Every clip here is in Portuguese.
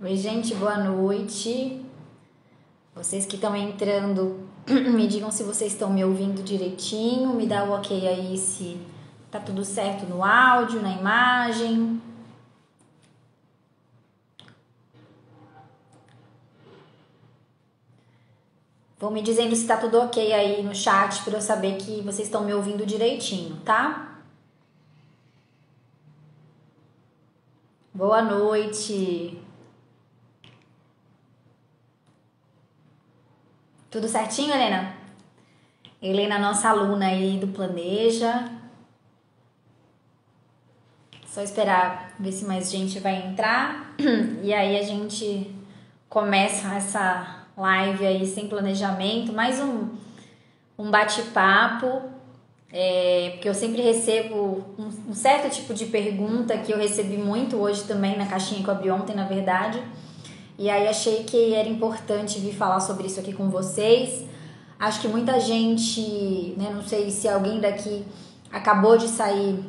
Oi, gente, boa noite. Vocês que estão entrando, me digam se vocês estão me ouvindo direitinho, me dá o ok aí se tá tudo certo no áudio, na imagem. Vão me dizendo se tá tudo ok aí no chat para eu saber que vocês estão me ouvindo direitinho, tá? Boa noite. Tudo certinho, Helena? Helena, nossa aluna aí do Planeja. Só esperar ver se mais gente vai entrar. E aí a gente começa essa live aí sem planejamento. Mais um bate-papo. Porque eu sempre recebo um certo tipo de pergunta que eu recebi muito hoje também na caixinha que eu abri ontem, na verdade. E aí achei que era importante vir falar sobre isso aqui com vocês. Acho que muita gente, né, não sei se alguém daqui acabou de sair.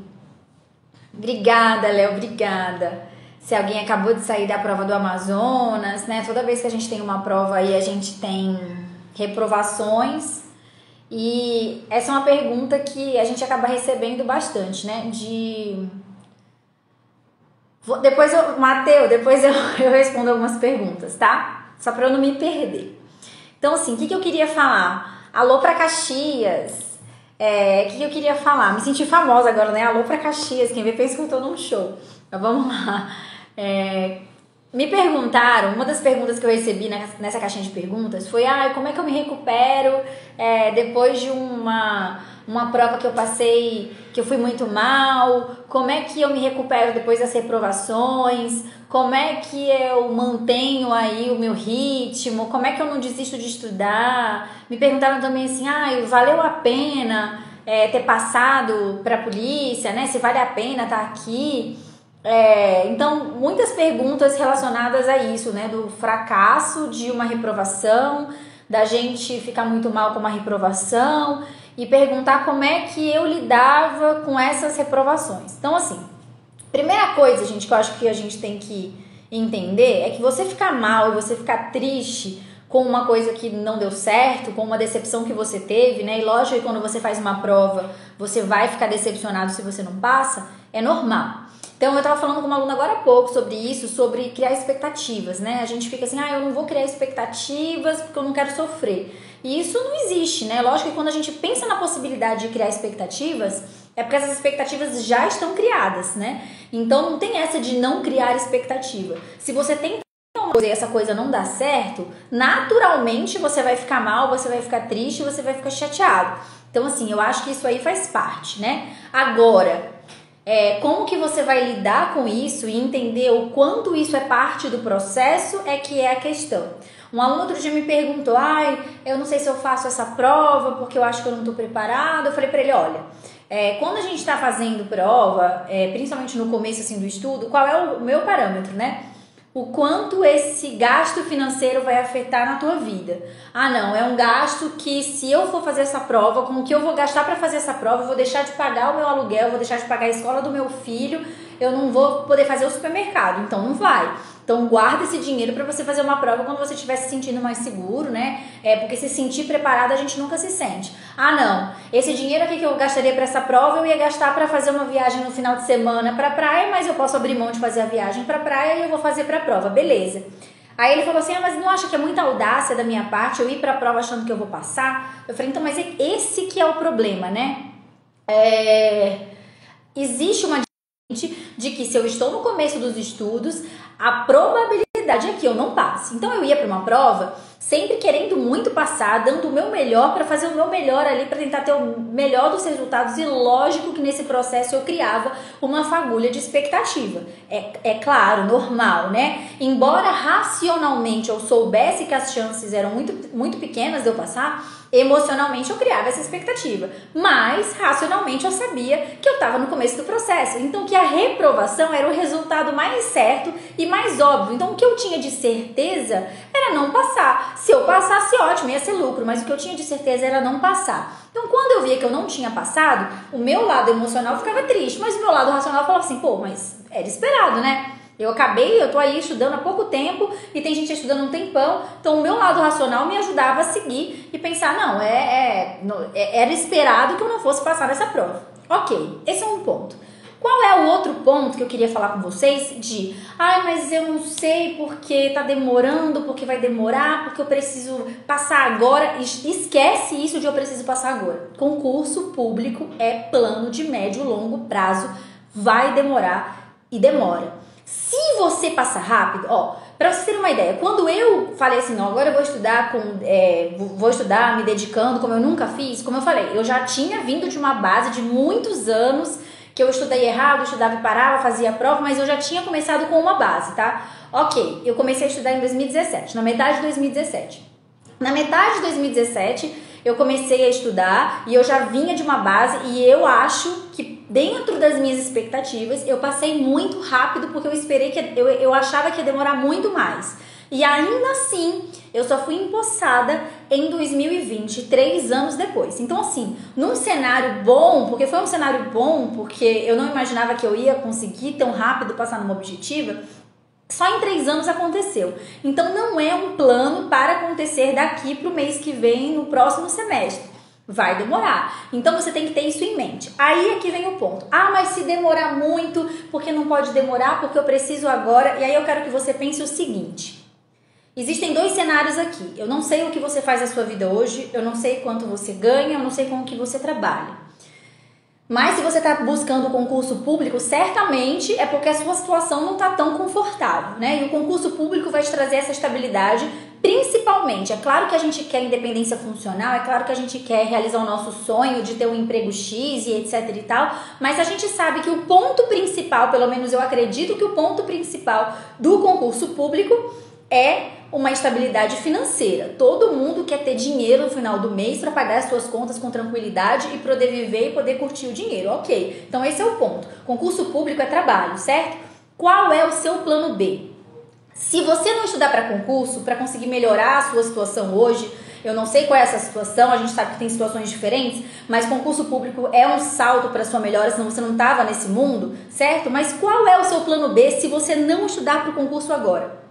Obrigada, Léo, obrigada. Se alguém acabou de sair da prova do Amazonas, né? Toda vez que a gente tem uma prova aí, a gente tem reprovações. E essa é uma pergunta que a gente acaba recebendo bastante, né? Depois eu respondo algumas perguntas, tá? Só pra eu não me perder. Então, assim, o que eu queria falar? Alô pra Caxias. O que eu queria falar? Me senti famosa agora, né? Alô pra Caxias. Quem vê pensa que eu tô num show. Mas vamos lá. Me perguntaram, uma das perguntas que eu recebi nessa caixinha de perguntas foi: como é que eu me recupero depois de uma prova que eu passei, que eu fui muito mal? Como é que eu me recupero depois das reprovações? Como é que eu mantenho aí o meu ritmo? Como é que eu não desisto de estudar? Me perguntaram também assim: valeu a pena ter passado para a polícia, né? Se vale a pena estar aqui? Então, muitas perguntas relacionadas a isso, né? Do fracasso de uma reprovação, da gente ficar muito mal com uma reprovação e perguntar como é que eu lidava com essas reprovações. Então, assim, primeira coisa, gente, que eu acho que a gente tem que entender é que você ficar mal e você ficar triste com uma coisa que não deu certo, com uma decepção que você teve, né? E lógico que quando você faz uma prova, você vai ficar decepcionado se você não passa, é normal. Então, eu tava falando com uma aluna agora há pouco sobre isso, sobre criar expectativas, né? A gente fica assim, eu não vou criar expectativas porque eu não quero sofrer. E isso não existe, né? Lógico que quando a gente pensa na possibilidade de criar expectativas, é porque essas expectativas já estão criadas, né? Então, não tem essa de não criar expectativa. Se você tenta uma coisa e essa coisa não dá certo, naturalmente você vai ficar mal, você vai ficar triste, você vai ficar chateado. Então, assim, eu acho que isso aí faz parte, né? Agora, como que você vai lidar com isso e entender o quanto isso é parte do processo que é a questão. Um aluno outro dia me perguntou, eu não sei se eu faço essa prova porque eu acho que eu não estou preparado. Eu falei para ele, olha, quando a gente está fazendo prova, principalmente no começo assim, do estudo, qual é o meu parâmetro, né? O quanto esse gasto financeiro vai afetar na tua vida. Não, é um gasto que se eu for fazer essa prova, com o que eu vou gastar para fazer essa prova, eu vou deixar de pagar o meu aluguel, eu vou deixar de pagar a escola do meu filho, eu não vou poder fazer o supermercado, então não vai. Então guarda esse dinheiro para você fazer uma prova quando você estiver se sentindo mais seguro, né? Porque se sentir preparado a gente nunca se sente. Não, esse dinheiro aqui que eu gastaria para essa prova eu ia gastar para fazer uma viagem no final de semana para praia, mas eu posso abrir mão de fazer a viagem para praia e eu vou fazer para a prova, beleza. Aí ele falou assim, mas não acha que é muita audácia da minha parte eu ir para a prova achando que eu vou passar? Eu falei, então, mas esse que é o problema, né? Existe uma de que se eu estou no começo dos estudos, a probabilidade é que eu não passe. Então eu ia para uma prova sempre querendo muito passar, dando o meu melhor para fazer o meu melhor ali, para tentar ter o melhor dos resultados. E lógico que nesse processo eu criava uma fagulha de expectativa. É claro, normal, né? Embora racionalmente eu soubesse que as chances eram muito, muito pequenas de eu passar, emocionalmente eu criava essa expectativa, mas racionalmente eu sabia que eu estava no começo do processo, então que a reprovação era o resultado mais certo e mais óbvio. Então o que eu tinha de certeza era não passar. Se eu passasse, ótimo, ia ser lucro, mas o que eu tinha de certeza era não passar. Então quando eu via que eu não tinha passado, o meu lado emocional ficava triste, mas o meu lado racional falava assim, mas era esperado, né? Eu tô aí estudando há pouco tempo e tem gente estudando um tempão, então o meu lado racional me ajudava a seguir e pensar, era esperado que eu não fosse passar nessa prova. Ok, esse é um ponto. Qual é o outro ponto que eu queria falar com vocês mas eu não sei porque tá demorando, porque vai demorar, porque eu preciso passar agora. Esquece isso de eu preciso passar agora. Concurso público é plano de médio e longo prazo, vai demorar e demora. Se você passar rápido, pra vocês terem uma ideia, quando eu falei assim, agora eu vou estudar me dedicando, como eu nunca fiz, como eu falei, eu já tinha vindo de uma base de muitos anos que eu estudei errado, estudava e parava, fazia prova, mas eu já tinha começado com uma base, tá? Ok, eu comecei a estudar em 2017, na metade de 2017. Na metade de 2017, eu comecei a estudar e eu já vinha de uma base e eu acho que dentro das minhas expectativas, eu passei muito rápido porque eu achava que ia demorar muito mais. E ainda assim, eu só fui empossada em 2020, 3 anos depois. Então, assim, num cenário bom, porque foi um cenário bom, porque eu não imaginava que eu ia conseguir tão rápido passar numa objetiva, só em 3 anos aconteceu. Então, não é um plano para acontecer daqui para o mês que vem, no próximo semestre. Vai demorar. Então, você tem que ter isso em mente. Aí, aqui vem o ponto. Mas se demorar muito, porque não pode demorar, porque eu preciso agora. E aí, eu quero que você pense o seguinte. Existem 2 cenários aqui. Eu não sei o que você faz na sua vida hoje, eu não sei quanto você ganha, eu não sei com o que você trabalha. Mas se você está buscando o concurso público, certamente é porque a sua situação não está tão confortável, né? E o concurso público vai te trazer essa estabilidade, principalmente. É claro que a gente quer independência funcional, é claro que a gente quer realizar o nosso sonho de ter um emprego X e etc e tal, mas a gente sabe que o ponto principal, pelo menos eu acredito que o ponto principal do concurso público é uma estabilidade financeira. Todo mundo quer ter dinheiro no final do mês para pagar as suas contas com tranquilidade e poder viver e poder curtir o dinheiro. Ok, então esse é o ponto. Concurso público é trabalho, certo? Qual é o seu plano B? Se você não estudar para concurso, para conseguir melhorar a sua situação hoje, eu não sei qual é essa situação, a gente sabe que tem situações diferentes, mas concurso público é um salto para sua melhora, senão você não estava nesse mundo, certo? Mas qual é o seu plano B se você não estudar para o concurso agora?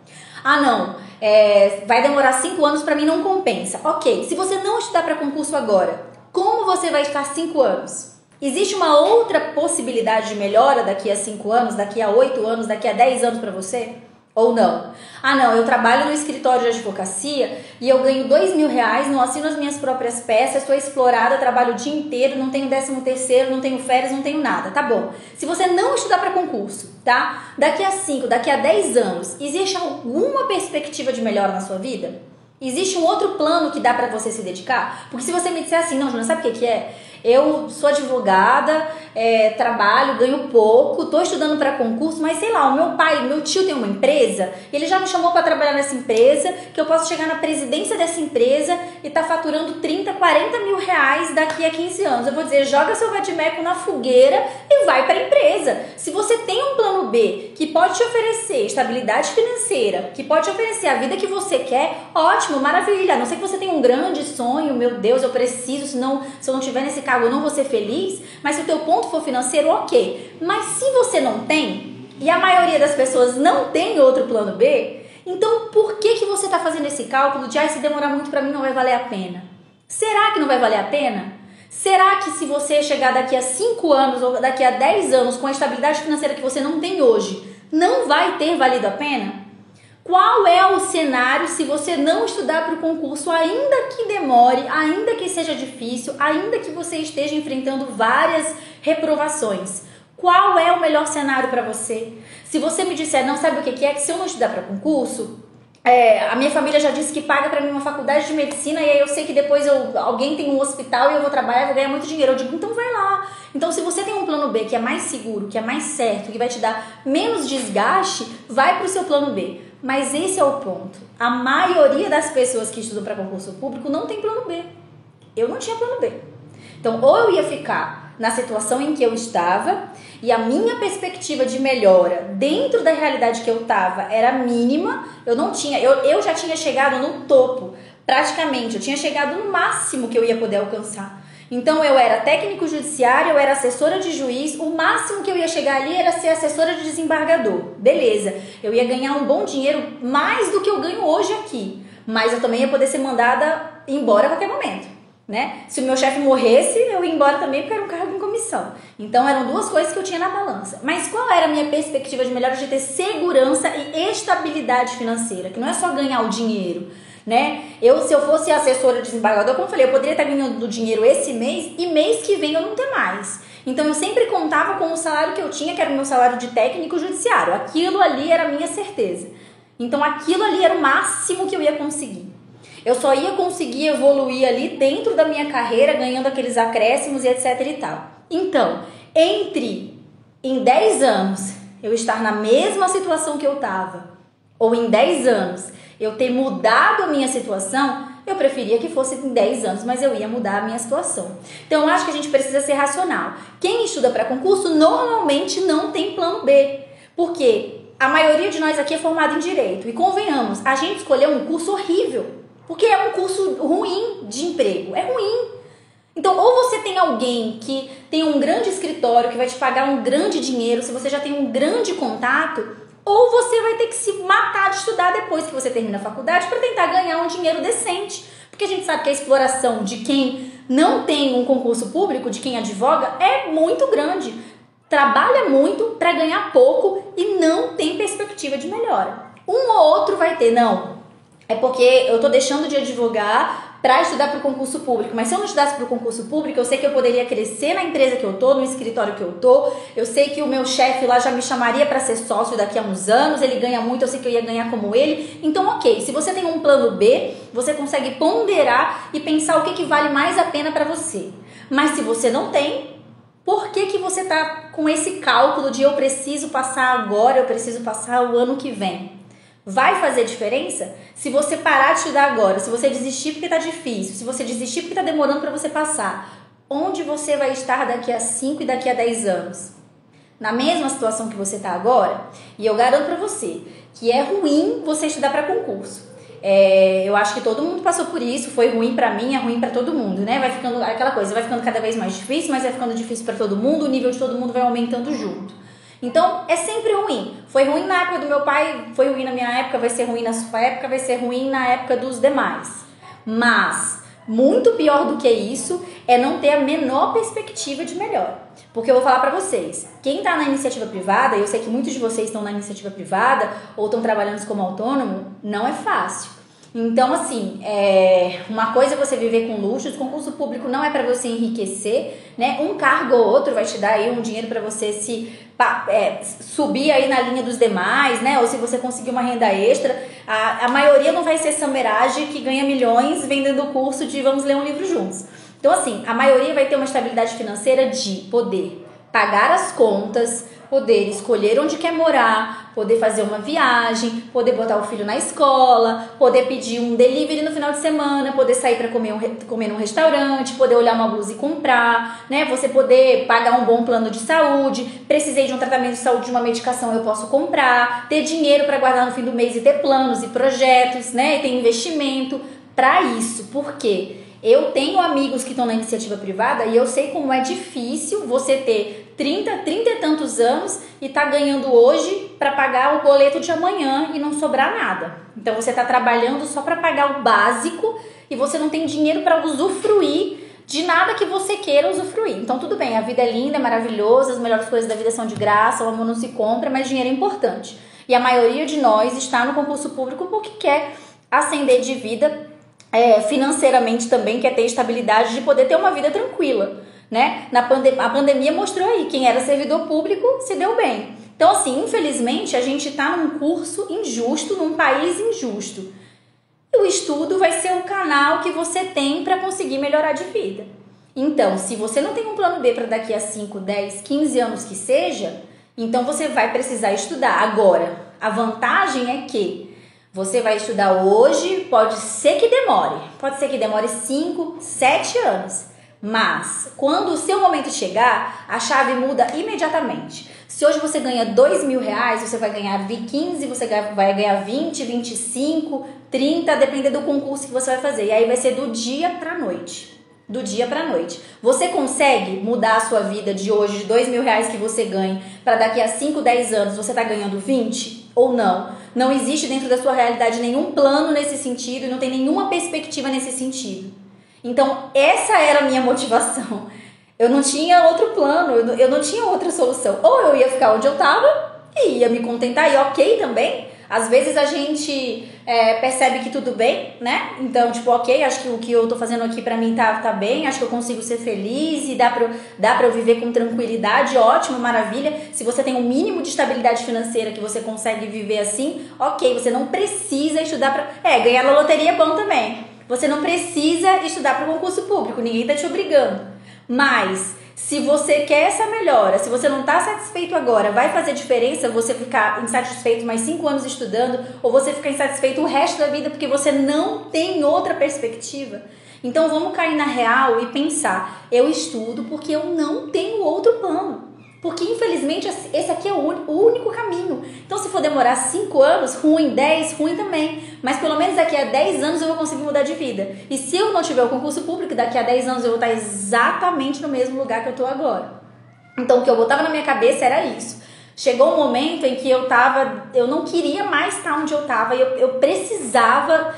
Vai demorar 5 anos, para mim não compensa. Ok, se você não estudar para concurso agora, como você vai estar 5 anos? Existe uma outra possibilidade de melhora daqui a 5 anos, daqui a 8 anos, daqui a 10 anos para você? Ou não? Eu trabalho no escritório de advocacia e eu ganho R$2.000, não assino as minhas próprias peças, estou explorada, trabalho o dia inteiro, não tenho 13º, não tenho férias, não tenho nada, tá bom. Se você não estudar para concurso, tá? Daqui a 5, daqui a 10 anos, existe alguma perspectiva de melhora na sua vida? Existe um outro plano que dá para você se dedicar? Porque se você me disser assim, não, Júlia, sabe o que é? Eu sou advogada, trabalho, ganho pouco, tô estudando para concurso, mas sei lá, meu tio tem uma empresa, ele já me chamou para trabalhar nessa empresa, que eu posso chegar na presidência dessa empresa e tá faturando 30, 40 mil reais daqui a 15 anos. Eu vou dizer, joga seu vadimeco na fogueira e vai para a empresa. Se você tem um plano B que pode te oferecer estabilidade financeira, que pode te oferecer a vida que você quer, ótimo, maravilha. A não ser que você tenha um grande sonho, meu Deus, eu preciso, senão se eu não tiver nesse cargo eu não vou ser feliz, mas se o teu ponto for financeiro, ok. Mas se você não tem, e a maioria das pessoas não tem outro plano B, então por que você está fazendo esse cálculo de se demorar muito para mim não vai valer a pena? Será que não vai valer a pena? Será que se você chegar daqui a 5 anos ou daqui a 10 anos com a estabilidade financeira que você não tem hoje, não vai ter valido a pena? Qual é o cenário se você não estudar para o concurso, ainda que demore, ainda que seja difícil, ainda que você esteja enfrentando várias reprovações? Qual é o melhor cenário para você? Se você me disser, não sabe o que é, que se eu não estudar para concurso, a minha família já disse que paga para mim uma faculdade de medicina e aí eu sei que depois alguém tem um hospital e eu vou trabalhar e vou ganhar muito dinheiro. Eu digo, então vai lá. Então se você tem um plano B que é mais seguro, que é mais certo, que vai te dar menos desgaste, vai para o seu plano B. Mas esse é o ponto. A maioria das pessoas que estudam para concurso público não tem plano B. Eu não tinha plano B. Então, ou eu ia ficar na situação em que eu estava e a minha perspectiva de melhora dentro da realidade que eu estava era mínima, eu já tinha chegado no topo, praticamente, eu tinha chegado no máximo que eu ia poder alcançar. Então eu era técnico judiciário, eu era assessora de juiz, o máximo que eu ia chegar ali era ser assessora de desembargador. Beleza, eu ia ganhar um bom dinheiro, mais do que eu ganho hoje aqui, mas eu também ia poder ser mandada embora a qualquer momento, né? Se o meu chefe morresse, eu ia embora também porque era um cargo em comissão. Então eram duas coisas que eu tinha na balança. Mas qual era a minha perspectiva de melhora? De ter segurança e estabilidade financeira, que não é só ganhar o dinheiro, né? Se eu fosse assessora de desembargador, como eu falei, eu poderia estar ganhando dinheiro esse mês e mês que vem eu não ter mais. Então eu sempre contava com o salário que eu tinha, que era o meu salário de técnico judiciário. Aquilo ali era a minha certeza. Então aquilo ali era o máximo que eu ia conseguir. Eu só ia conseguir evoluir ali dentro da minha carreira, ganhando aqueles acréscimos e etc e tal. Então, em 10 anos eu estar na mesma situação que eu estava, ou em 10 anos eu ter mudado a minha situação, eu preferia que fosse em 10 anos, mas eu ia mudar a minha situação. Então, eu acho que a gente precisa ser racional. Quem estuda para concurso normalmente não tem plano B, porque a maioria de nós aqui é formado em Direito. E convenhamos, a gente escolheu um curso horrível, porque é um curso ruim de emprego, é ruim. Então, ou você tem alguém que tem um grande escritório, que vai te pagar um grande dinheiro, se você já tem um grande contato, ou você vai ter que se matar de estudar depois que você termina a faculdade para tentar ganhar um dinheiro decente. Porque a gente sabe que a exploração de quem não tem um concurso público, de quem advoga, é muito grande. Trabalha muito para ganhar pouco e não tem perspectiva de melhora. Um ou outro vai ter, não. É porque eu tô deixando de advogar para estudar para o concurso público. Mas se eu não estudasse para o concurso público, eu sei que eu poderia crescer na empresa que eu tô, no escritório que eu tô. Eu sei que o meu chefe lá já me chamaria para ser sócio daqui a uns anos. Ele ganha muito, eu sei que eu ia ganhar como ele. Então, ok. Se você tem um plano B, você consegue ponderar e pensar o que vale mais a pena para você. Mas se você não tem, por que você tá com esse cálculo de eu preciso passar agora, eu preciso passar o ano que vem? Vai fazer diferença? Se você parar de estudar agora, se você desistir porque tá difícil, se você desistir porque tá demorando para você passar, onde você vai estar daqui a 5 e daqui a 10 anos? Na mesma situação que você tá agora? E eu garanto para você que é ruim você estudar para concurso. Eu acho que todo mundo passou por isso, foi ruim para mim, é ruim para todo mundo, né? Vai ficando aquela coisa, vai ficando cada vez mais difícil, mas vai ficando difícil para todo mundo, o nível de todo mundo vai aumentando junto. Então, é sempre ruim. Foi ruim na época do meu pai, foi ruim na minha época, vai ser ruim na sua época, vai ser ruim na época dos demais. Mas, muito pior do que isso, é não ter a menor perspectiva de melhor. Porque eu vou falar pra vocês, quem tá na iniciativa privada, e eu sei que muitos de vocês estão na iniciativa privada, ou estão trabalhando como autônomo, não é fácil. Então, assim, uma coisa é você viver com luxos, concurso público não é para você enriquecer, né? Um cargo ou outro vai te dar aí um dinheiro para você subir aí na linha dos demais, né? Ou se você conseguir uma renda extra, a maioria não vai ser sameragem que ganha milhões vendendo o curso de vamos ler um livro juntos. Então, assim, a maioria vai ter uma estabilidade financeira de poder pagar as contas, poder escolher onde quer morar, poder fazer uma viagem, poder botar o filho na escola, poder pedir um delivery no final de semana, poder sair para comer num restaurante, poder olhar uma blusa e comprar, né? Você poder pagar um bom plano de saúde, precisei de um tratamento de saúde, de uma medicação, eu posso comprar, ter dinheiro para guardar no fim do mês e ter planos e projetos, né? E ter investimento para isso. Por quê? Eu tenho amigos que estão na iniciativa privada e eu sei como é difícil você ter 30 e tantos anos e tá ganhando hoje para pagar o boleto de amanhã e não sobrar nada. Então você tá trabalhando só para pagar o básico e você não tem dinheiro para usufruir de nada que você queira usufruir. Então tudo bem, a vida é linda, é maravilhosa, as melhores coisas da vida são de graça, o amor não se compra, mas dinheiro é importante. E a maioria de nós está no concurso público porque quer ascender de vida financeiramente também, quer ter estabilidade de poder ter uma vida tranquila, né? A pandemia mostrou aí, quem era servidor público se deu bem. Então, assim, infelizmente, a gente está num curso injusto, num país injusto. E o estudo vai ser o canal que você tem para conseguir melhorar de vida. Então, se você não tem um plano B para daqui a 5, 10, 15 anos que seja, então você vai precisar estudar. Agora, a vantagem é que você vai estudar hoje, pode ser que demore 5, 7 anos. Mas, quando o seu momento chegar, a chave muda imediatamente. Se hoje você ganha R$2.000, você vai ganhar 15, você vai ganhar 20, 25, 30, dependendo do concurso que você vai fazer. E aí vai ser do dia pra noite. do dia pra noite. Você consegue mudar a sua vida de hoje, de R$2.000 que você ganha, para daqui a 5, 10 anos você tá ganhando 20 ou não? Não existe dentro da sua realidade nenhum plano nesse sentido e não tem nenhuma perspectiva nesse sentido. Então, essa era a minha motivação. Eu não tinha outro plano, eu não tinha outra solução. Ou eu ia ficar onde eu tava e ia me contentar, e ok também. Às vezes a gente percebe que tudo bem, né? Então, tipo, ok, acho que o que eu tô fazendo aqui pra mim tá bem, acho que eu consigo ser feliz e dá pra eu viver com tranquilidade, ótimo, maravilha. Se você tem um mínimo de estabilidade financeira que você consegue viver assim, ok, você não precisa estudar pra... ganhar na loteria é bom também. Você não precisa estudar para o concurso público, ninguém tá te obrigando. Mas, se você quer essa melhora, se você não está satisfeito agora, vai fazer diferença você ficar insatisfeito mais 5 anos estudando, ou você ficar insatisfeito o resto da vida porque você não tem outra perspectiva? Então vamos cair na real e pensar, eu estudo porque eu não tenho outro plano. Porque infelizmente esse aqui é o único caminho. Então se for demorar 5 anos, ruim, 10, ruim também. Mas pelo menos daqui a 10 anos eu vou conseguir mudar de vida. E se eu não tiver o concurso público, daqui a 10 anos eu vou estar exatamente no mesmo lugar que eu estou agora. Então o que eu botava na minha cabeça era isso. Chegou um momento em que eu não queria mais estar onde eu estava. Eu precisava...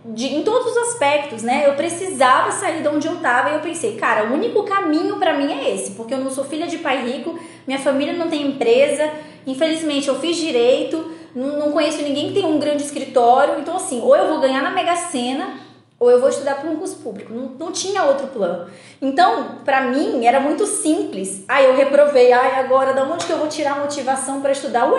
em todos os aspectos, né? Eu precisava sair de onde eu tava e eu pensei, cara, o único caminho pra mim é esse, porque eu não sou filha de pai rico, minha família não tem empresa, infelizmente eu fiz direito, não conheço ninguém que tem um grande escritório, então assim, ou eu vou ganhar na Mega Sena, ou eu vou estudar para um concurso público, não tinha outro plano. Então, pra mim, era muito simples. Eu reprovei, agora da onde que eu vou tirar a motivação pra estudar?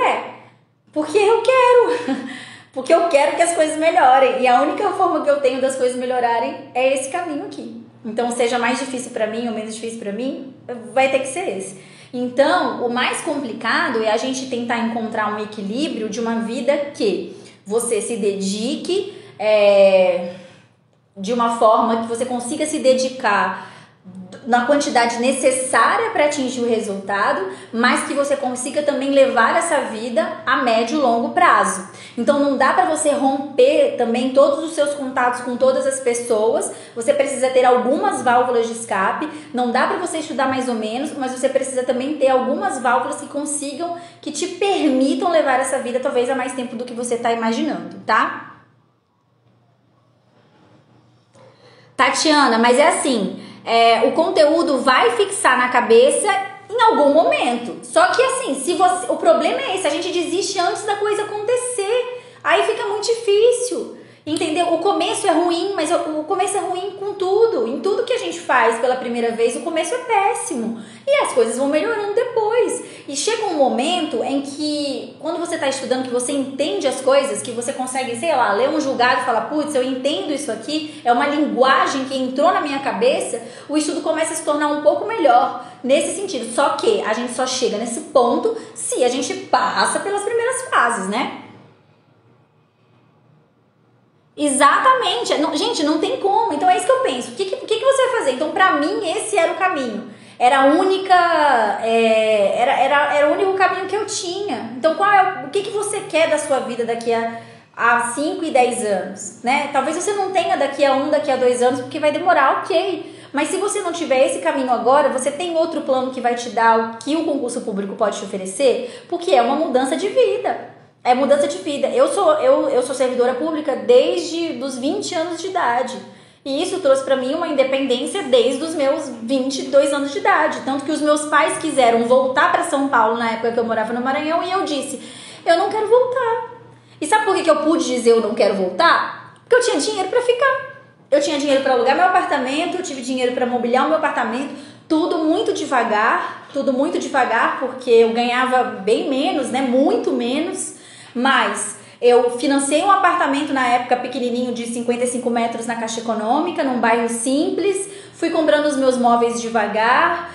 Porque eu quero... Porque eu quero que as coisas melhorem. E a única forma que eu tenho das coisas melhorarem é esse caminho aqui. Então, seja mais difícil pra mim ou menos difícil pra mim, vai ter que ser esse. Então, o mais complicado é a gente tentar encontrar um equilíbrio de uma vida que você se dedique de uma forma que você consiga se dedicar na quantidade necessária para atingir o resultado, mas que você consiga também levar essa vida a médio e longo prazo. Então não dá para você romper também todos os seus contatos com todas as pessoas, você precisa ter algumas válvulas de escape, não dá para você estudar mais ou menos, mas você precisa também ter algumas válvulas que te permitam levar essa vida talvez a mais tempo do que você está imaginando, tá? Tatiana, mas é assim... o conteúdo vai fixar na cabeça em algum momento. Só que assim, o problema é esse, a gente desiste antes da coisa acontecer. Aí fica muito difícil. Entendeu? O começo é ruim, mas o começo é ruim com tudo. Em tudo que a gente faz pela primeira vez, o começo é péssimo. E as coisas vão melhorando depois. E chega um momento em que, quando você está estudando, que você entende as coisas, que você consegue, sei lá, ler um julgado e falar, putz, eu entendo isso aqui, é uma linguagem que entrou na minha cabeça, o estudo começa a se tornar um pouco melhor nesse sentido. Só que a gente só chega nesse ponto se a gente passa pelas primeiras fases, né? Exatamente, gente, não tem como. Então é isso que eu penso. O que você vai fazer? Então, pra mim, esse era o caminho. Era a única. Era o único caminho que eu tinha. Então, o que você quer da sua vida daqui a 5 e 10 anos? Né? Talvez você não tenha daqui a 1, daqui a 2 anos, porque vai demorar, ok. Mas se você não tiver esse caminho agora, você tem outro plano que vai te dar o que o concurso público pode te oferecer, porque é uma mudança de vida. É mudança de vida. Eu sou servidora pública desde os 20 anos de idade. E isso trouxe pra mim uma independência desde os meus 22 anos de idade. Tanto que os meus pais quiseram voltar pra São Paulo na época que eu morava no Maranhão e eu disse, eu não quero voltar. E sabe por que eu pude dizer eu não quero voltar? Porque eu tinha dinheiro pra ficar. Eu tinha dinheiro pra alugar meu apartamento, eu tive dinheiro pra mobiliar o meu apartamento, tudo muito devagar, porque eu ganhava bem menos, né? Muito menos. Mas eu financei um apartamento na época pequenininho de 55 metros na Caixa Econômica, num bairro simples, fui comprando os meus móveis devagar,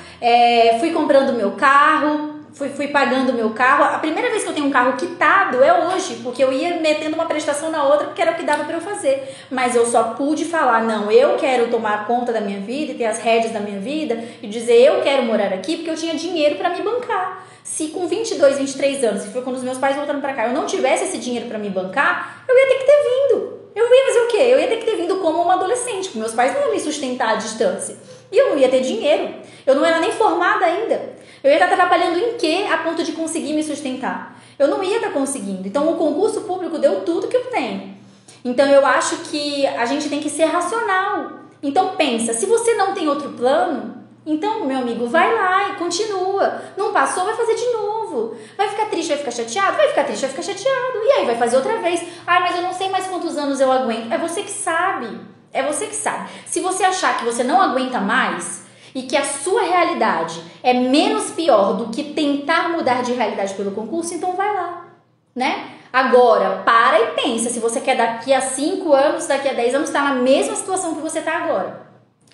fui comprando meu carro, fui pagando meu carro. A primeira vez que eu tenho um carro quitado é hoje, porque eu ia metendo uma prestação na outra porque era o que dava para eu fazer. Mas eu só pude falar, não, eu quero tomar conta da minha vida e ter as rédeas da minha vida e dizer eu quero morar aqui porque eu tinha dinheiro para me bancar. Se com 22, 23 anos, que foi quando os meus pais voltaram pra cá, eu não tivesse esse dinheiro pra me bancar, eu ia ter que ter vindo. Eu ia fazer o quê? Eu ia ter que ter vindo como uma adolescente, porque meus pais não iam me sustentar à distância. E eu não ia ter dinheiro. Eu não era nem formada ainda. Eu ia estar trabalhando em quê a ponto de conseguir me sustentar? Eu não ia estar conseguindo. Então, o concurso público deu tudo que eu tenho. Então, eu acho que a gente tem que ser racional. Então, pensa, se você não tem outro plano, então, meu amigo, vai lá e continua. Não passou, vai fazer de novo. Vai ficar triste, vai ficar chateado? Vai ficar triste, vai ficar chateado. E aí, vai fazer outra vez. Ah, mas eu não sei mais quantos anos eu aguento. É você que sabe. É você que sabe. Se você achar que você não aguenta mais e que a sua realidade é menos pior do que tentar mudar de realidade pelo concurso, então vai lá, né? Agora, para e pensa. Se você quer daqui a 5 anos, daqui a 10 anos, estar na mesma situação que você está agora,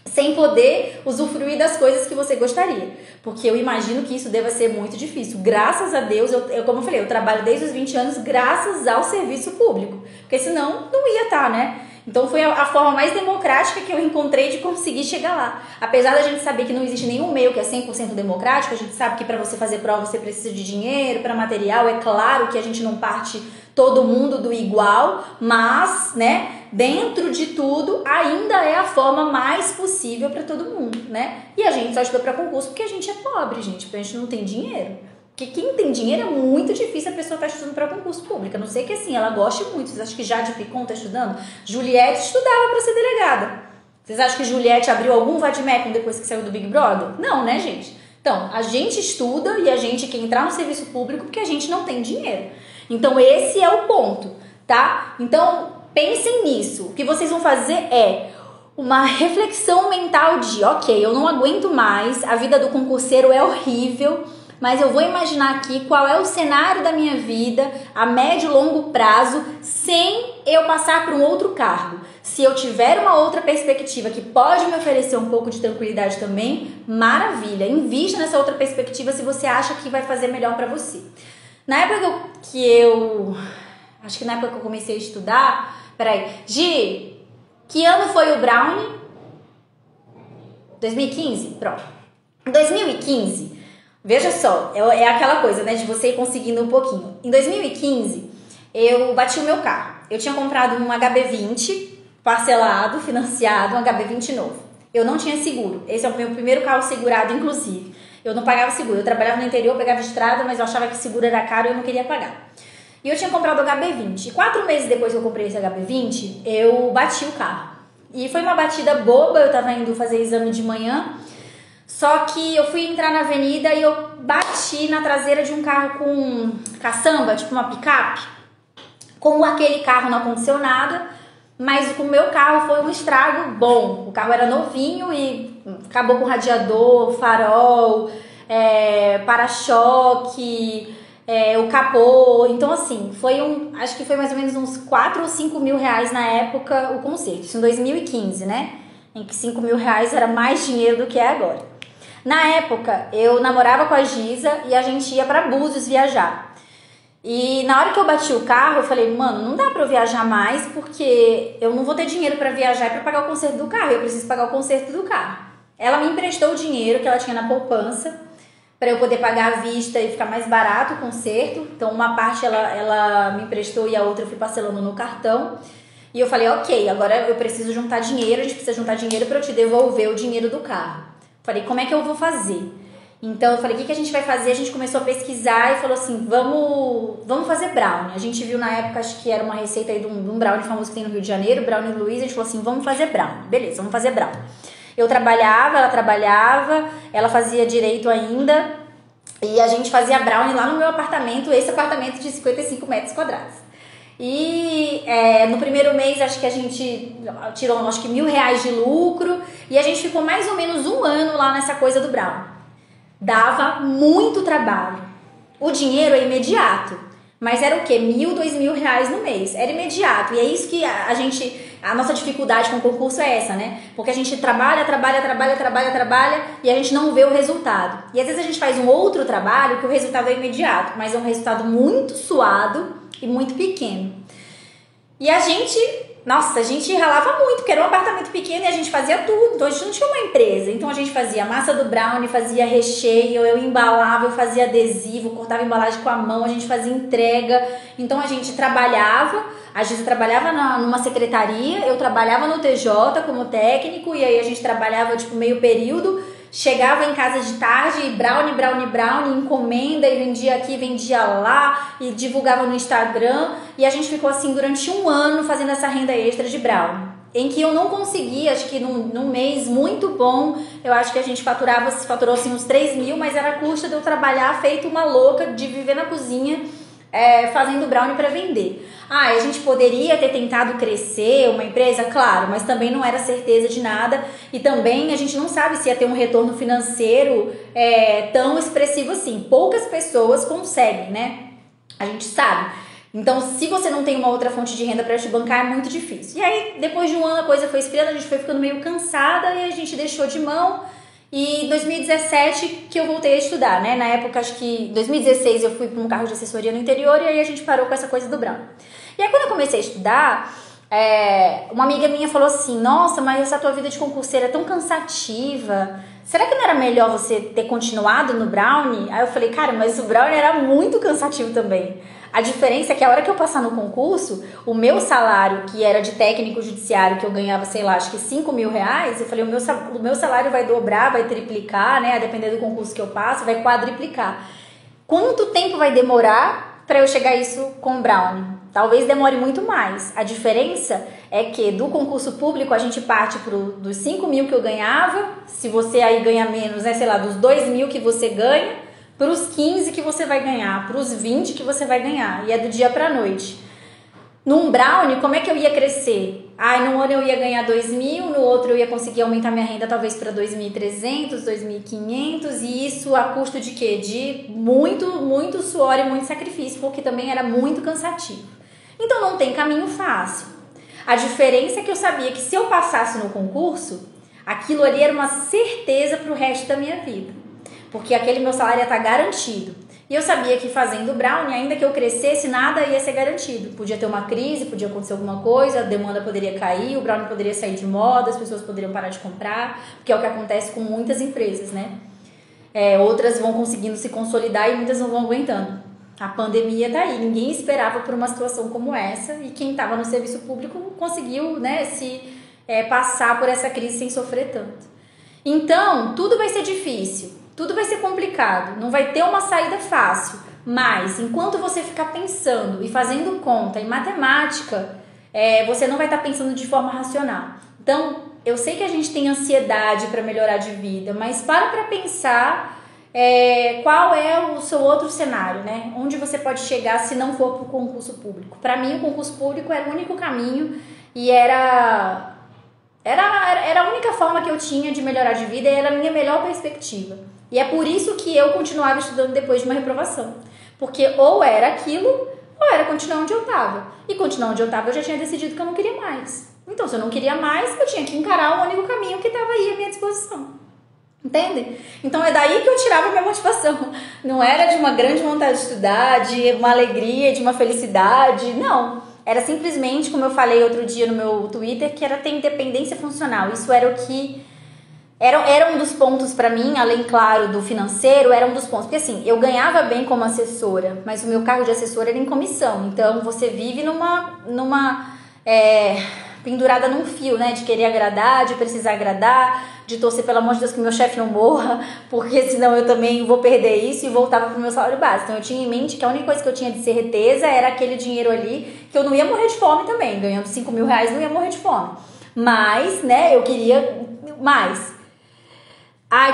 sem poder usufruir das coisas que você gostaria. Porque eu imagino que isso deva ser muito difícil. Graças a Deus, como eu falei, eu trabalho desde os 20 anos graças ao serviço público. Porque senão não ia estar, né? Então foi a forma mais democrática que eu encontrei de conseguir chegar lá. Apesar da gente saber que não existe nenhum meio que é 100% democrático, a gente sabe que para você fazer prova você precisa de dinheiro, para material, é claro que a gente não parte todo mundo do igual, mas, né, dentro de tudo, ainda é a forma mais possível para todo mundo, né? E a gente só estuda para concurso porque a gente é pobre, gente, porque a gente não tem dinheiro. Porque quem tem dinheiro é muito difícil a pessoa estar estudando para concurso público. A não ser que assim, ela goste muito. Vocês acham que Jade Picon está estudando? Juliette estudava para ser delegada. Vocês acham que Juliette abriu algum vademecum depois que saiu do Big Brother? Não, né, gente? Então, a gente estuda e a gente quer entrar no serviço público porque a gente não tem dinheiro. Então, esse é o ponto, tá? Então, pensem nisso. O que vocês vão fazer é uma reflexão mental de, ok, eu não aguento mais, a vida do concurseiro é horrível, mas eu vou imaginar aqui qual é o cenário da minha vida a médio e longo prazo sem eu passar por um outro cargo. Se eu tiver uma outra perspectiva que pode me oferecer um pouco de tranquilidade também, maravilha. Invista nessa outra perspectiva se você acha que vai fazer melhor para você. Na época acho que na época que eu comecei a estudar, peraí, Gi, que ano foi o Brownie? 2015? Pronto. Em 2015... Veja só, é aquela coisa, né, de você ir conseguindo um pouquinho. Em 2015, eu bati o meu carro. Eu tinha comprado um HB20 parcelado, financiado, um HB20 novo. Eu não tinha seguro. Esse é o meu primeiro carro segurado, inclusive. Eu não pagava seguro. Eu trabalhava no interior, pegava estrada, mas eu achava que seguro era caro e eu não queria pagar. E eu tinha comprado o HB20. E 4 meses depois que eu comprei esse HB20, eu bati o carro. E foi uma batida boba, eu tava indo fazer exame de manhã. Só que eu fui entrar na avenida e eu bati na traseira de um carro com caçamba, tipo uma picape. Com aquele carro não aconteceu nada, mas com o meu carro foi um estrago bom. O carro era novinho e acabou com o radiador, farol, para-choque, o capô. Então assim, acho que foi mais ou menos uns 4 ou 5 mil reais na época o conserto. Isso em 2015, né? Em que 5 mil reais era mais dinheiro do que é agora. Na época, eu namorava com a Giza e a gente ia pra Búzios viajar. E na hora que eu bati o carro, eu falei, mano, não dá pra eu viajar mais porque eu não vou ter dinheiro pra viajar e pra pagar o conserto do carro. Eu preciso pagar o conserto do carro. Ela me emprestou o dinheiro que ela tinha na poupança pra eu poder pagar à vista e ficar mais barato o conserto. Então, uma parte ela me emprestou e a outra eu fui parcelando no cartão. E eu falei, ok, agora eu preciso juntar dinheiro, a gente precisa juntar dinheiro pra eu te devolver o dinheiro do carro. Falei, como é que eu vou fazer? Então, eu falei, o que a gente vai fazer? A gente começou a pesquisar e falou assim, vamos fazer brownie. A gente viu na época, acho que era uma receita aí de um brownie famoso que tem no Rio de Janeiro, Brownie Luiz. A gente falou assim, vamos fazer brownie. Beleza, vamos fazer brownie. Eu trabalhava, ela trabalhava, ela fazia direito ainda. E a gente fazia brownie lá no meu apartamento, esse apartamento de 55 metros quadrados. E no primeiro mês acho que a gente tirou acho que R$1.000 de lucro e a gente ficou mais ou menos 1 ano lá nessa coisa do brownie. Dava muito trabalho. O dinheiro é imediato, mas era o quê? R$1.000, R$2.000 no mês. Era imediato e é isso que a nossa dificuldade com o concurso é essa, né? Porque a gente trabalha e a gente não vê o resultado. E às vezes a gente faz um outro trabalho que o resultado é imediato, mas é um resultado muito suado e muito pequeno. E a gente nossa, a gente ralava muito, porque era um apartamento pequeno e a gente fazia tudo. Então a gente não tinha uma empresa. Então a gente fazia massa do brownie, fazia recheio, eu embalava, eu fazia adesivo, cortava embalagem com a mão, a gente fazia entrega. Então a gente trabalhava, às vezes eu trabalhava numa secretaria, eu trabalhava no TJ como técnico, e aí a gente trabalhava tipo meio período. Chegava em casa de tarde e brownie, encomenda, e vendia aqui, vendia lá, e divulgava no Instagram. E a gente ficou assim durante um ano fazendo essa renda extra de brownie. Em que eu não consegui, acho que num mês muito bom, eu acho que a gente faturou assim uns 3 mil, mas era a custa de eu trabalhar feito uma louca, de viver na cozinha, fazendo brownie para vender. A gente poderia ter tentado crescer uma empresa, claro, mas também não era certeza de nada, e também a gente não sabe se ia ter um retorno financeiro tão expressivo assim. Poucas pessoas conseguem, né? A gente sabe. Então, se você não tem uma outra fonte de renda para te bancar, é muito difícil. E aí, depois de um ano, a coisa foi esfriando, a gente foi ficando meio cansada e a gente deixou de mão. E em 2017 que eu voltei a estudar, né? Na época, acho que em 2016 eu fui para um cargo de assessoria no interior e aí a gente parou com essa coisa do brownie. E aí quando eu comecei a estudar, uma amiga minha falou assim, nossa, mas essa tua vida de concurseira é tão cansativa, será que não era melhor você ter continuado no brownie? Aí eu falei, cara, mas o brownie era muito cansativo também. A diferença é que a hora que eu passar no concurso, o meu salário, que era de técnico judiciário, que eu ganhava, sei lá, acho que 5 mil reais, eu falei, o meu salário vai dobrar, vai triplicar, né? A depender do concurso que eu passo, vai quadriplicar. Quanto tempo vai demorar para eu chegar a isso com o brownie? Talvez demore muito mais. A diferença é que do concurso público a gente parte dos 5 mil que eu ganhava, se você aí ganha menos, né, sei lá, dos 2 mil que você ganha, para os 15 que você vai ganhar, para os 20 que você vai ganhar, e é do dia para a noite. Num brownie, como é que eu ia crescer? Num ano eu ia ganhar 2 mil, no outro eu ia conseguir aumentar minha renda talvez para 2.300, 2.500, e isso a custo de quê? De muito suor e muito sacrifício, porque também era muito cansativo. Então não tem caminho fácil. A diferença é que eu sabia que se eu passasse no concurso, aquilo ali era uma certeza para o resto da minha vida, porque aquele meu salário ia estar garantido. E eu sabia que fazendo brownie, ainda que eu crescesse, nada ia ser garantido. Podia ter uma crise, podia acontecer alguma coisa, a demanda poderia cair, o brownie poderia sair de moda, as pessoas poderiam parar de comprar, porque é o que acontece com muitas empresas, né? Outras vão conseguindo se consolidar e muitas não vão aguentando. A pandemia tá aí, ninguém esperava por uma situação como essa, e quem estava no serviço público conseguiu, né, passar por essa crise sem sofrer tanto. Então, tudo vai ser difícil. Tudo vai ser complicado, não vai ter uma saída fácil, mas enquanto você ficar pensando e fazendo conta em matemática, você não vai estar pensando de forma racional. Então, eu sei que a gente tem ansiedade para melhorar de vida, mas para pensar qual é o seu outro cenário, né? Onde você pode chegar se não for para o concurso público. Para mim, o concurso público era o único caminho e era a única forma que eu tinha de melhorar de vida e era a minha melhor perspectiva. E é por isso que eu continuava estudando depois de uma reprovação. Porque ou era aquilo, ou era continuar onde eu estava. E continuar onde eu estava, eu já tinha decidido que eu não queria mais. Então, se eu não queria mais, eu tinha que encarar o único caminho que estava aí à minha disposição. Entende? Então, é daí que eu tirava a minha motivação. Não era de uma grande vontade de estudar, de uma alegria, de uma felicidade. Não. Era simplesmente, como eu falei outro dia no meu Twitter, que era ter independência funcional. Isso era o que... Era um dos pontos para mim, além, claro, do financeiro, era um dos pontos. Porque assim, eu ganhava bem como assessora, mas o meu cargo de assessora era em comissão. Então, você vive pendurada num fio, né? De querer agradar, de precisar agradar, de torcer, pelo amor de Deus, que meu chefe não morra, porque senão eu também vou perder isso e voltava pro meu salário base. Então, eu tinha em mente que a única coisa que eu tinha de certeza era aquele dinheiro ali, que eu não ia morrer de fome também. Ganhando 5 mil reais, não ia morrer de fome. Mas, né, eu queria mais.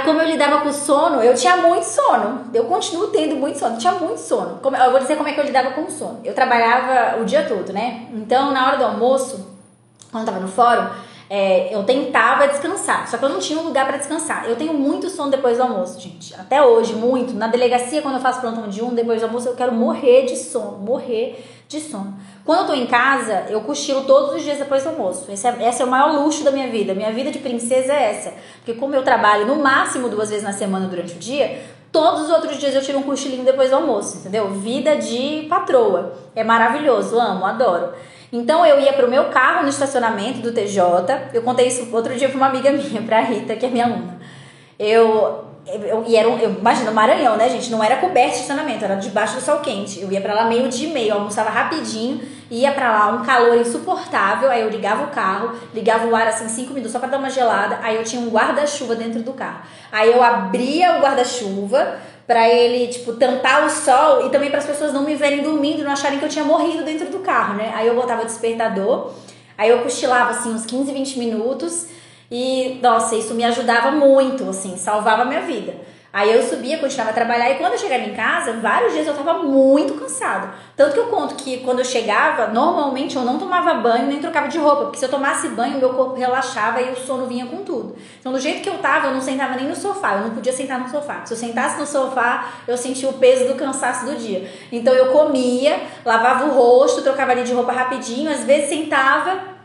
Como eu lidava com o sono, eu tinha muito sono. Eu continuo tendo muito sono, eu tinha muito sono. Eu vou dizer como é que eu lidava com o sono. Eu trabalhava o dia todo, né? Então, na hora do almoço, quando eu tava no fórum, eu tentava descansar. Só que eu não tinha um lugar pra descansar. Eu tenho muito sono depois do almoço, gente. Até hoje, muito. Na delegacia, quando eu faço plantão de depois do almoço, eu quero morrer de sono. Morrer de sono. Quando eu tô em casa, eu cochilo todos os dias depois do almoço. Esse é o maior luxo da minha vida. Minha vida de princesa é essa. Porque como eu trabalho no máximo 2 vezes na semana durante o dia, todos os outros dias eu tiro um cochilinho depois do almoço, entendeu? Vida de patroa. É maravilhoso, amo, adoro. Então eu ia pro meu carro no estacionamento do TJ. Eu contei isso outro dia pra uma amiga minha, pra Rita, que é minha aluna. Imagina, Maranhão, né, gente? Não era coberto de estacionamento, era debaixo do sol quente. Eu ia pra lá 12:30, eu almoçava rapidinho, ia pra lá, um calor insuportável. Aí eu ligava o carro, ligava o ar assim 5 minutos só pra dar uma gelada. Aí eu tinha um guarda-chuva dentro do carro. Aí eu abria o guarda-chuva pra ele, tipo, tampar o sol e também para as pessoas não me verem dormindo, não acharem que eu tinha morrido dentro do carro, né? Aí eu botava o despertador, aí eu cochilava assim uns 15, 20 minutos. E, nossa, isso me ajudava muito, assim, salvava a minha vida. Aí eu subia, continuava a trabalhar e quando eu chegava em casa, vários dias eu tava muito cansada. Tanto que eu conto que quando eu chegava, normalmente eu não tomava banho nem trocava de roupa, porque se eu tomasse banho, meu corpo relaxava e o sono vinha com tudo. Então do jeito que eu tava, eu não sentava nem no sofá, eu não podia sentar no sofá. Se eu sentasse no sofá, eu sentia o peso do cansaço do dia. Então eu comia, lavava o rosto, trocava ali de roupa rapidinho, às vezes sentava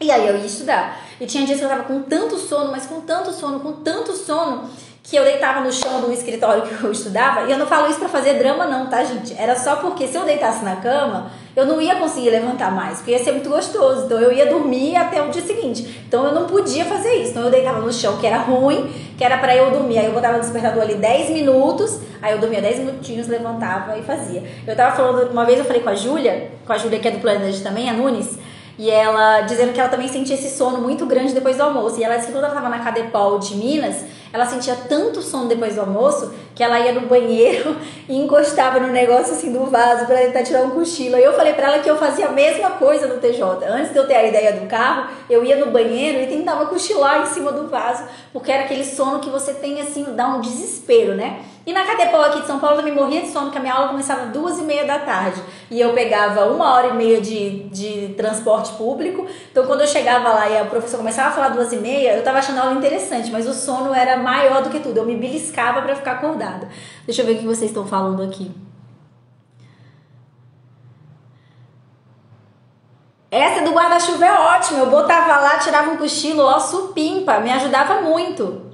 e aí eu ia estudar. E tinha dias que eu tava com tanto sono, mas com tanto sono, que eu deitava no chão do escritório que eu estudava. E eu não falo isso pra fazer drama não, tá, gente? Era só porque se eu deitasse na cama, eu não ia conseguir levantar mais, porque ia ser muito gostoso. Então eu ia dormir até o dia seguinte. Então eu não podia fazer isso. Então eu deitava no chão, que era ruim, que era pra eu dormir. Aí eu botava o despertador ali 10 minutos, aí eu dormia 10 minutinhos, levantava e fazia. Eu tava falando, uma vez eu falei com a Júlia que é do Planeja também, a Nunes, e ela dizendo que ela também sentia esse sono muito grande depois do almoço. E ela disse que quando ela estava na Cadepol de Minas, ela sentia tanto sono depois do almoço que ela ia no banheiro e encostava no negócio assim do vaso para tentar tirar um cochilo. E eu falei para ela que eu fazia a mesma coisa no TJ. Antes de eu ter a ideia do carro, eu ia no banheiro e tentava cochilar em cima do vaso, porque era aquele sono que você tem assim, dá um desespero, né? E na Cadepol aqui de São Paulo eu também morria de sono, porque a minha aula começava 2:30 da tarde. E eu pegava 1h30 de transporte público. Então quando eu chegava lá e a professora começava a falar 2:30, eu tava achando a aula interessante, mas o sono era maior do que tudo. Eu me beliscava pra ficar acordada. Deixa eu ver o que vocês estão falando aqui. Essa do guarda-chuva é ótima. Eu botava lá, tirava um cochilo, ó, supimpa. Me ajudava muito.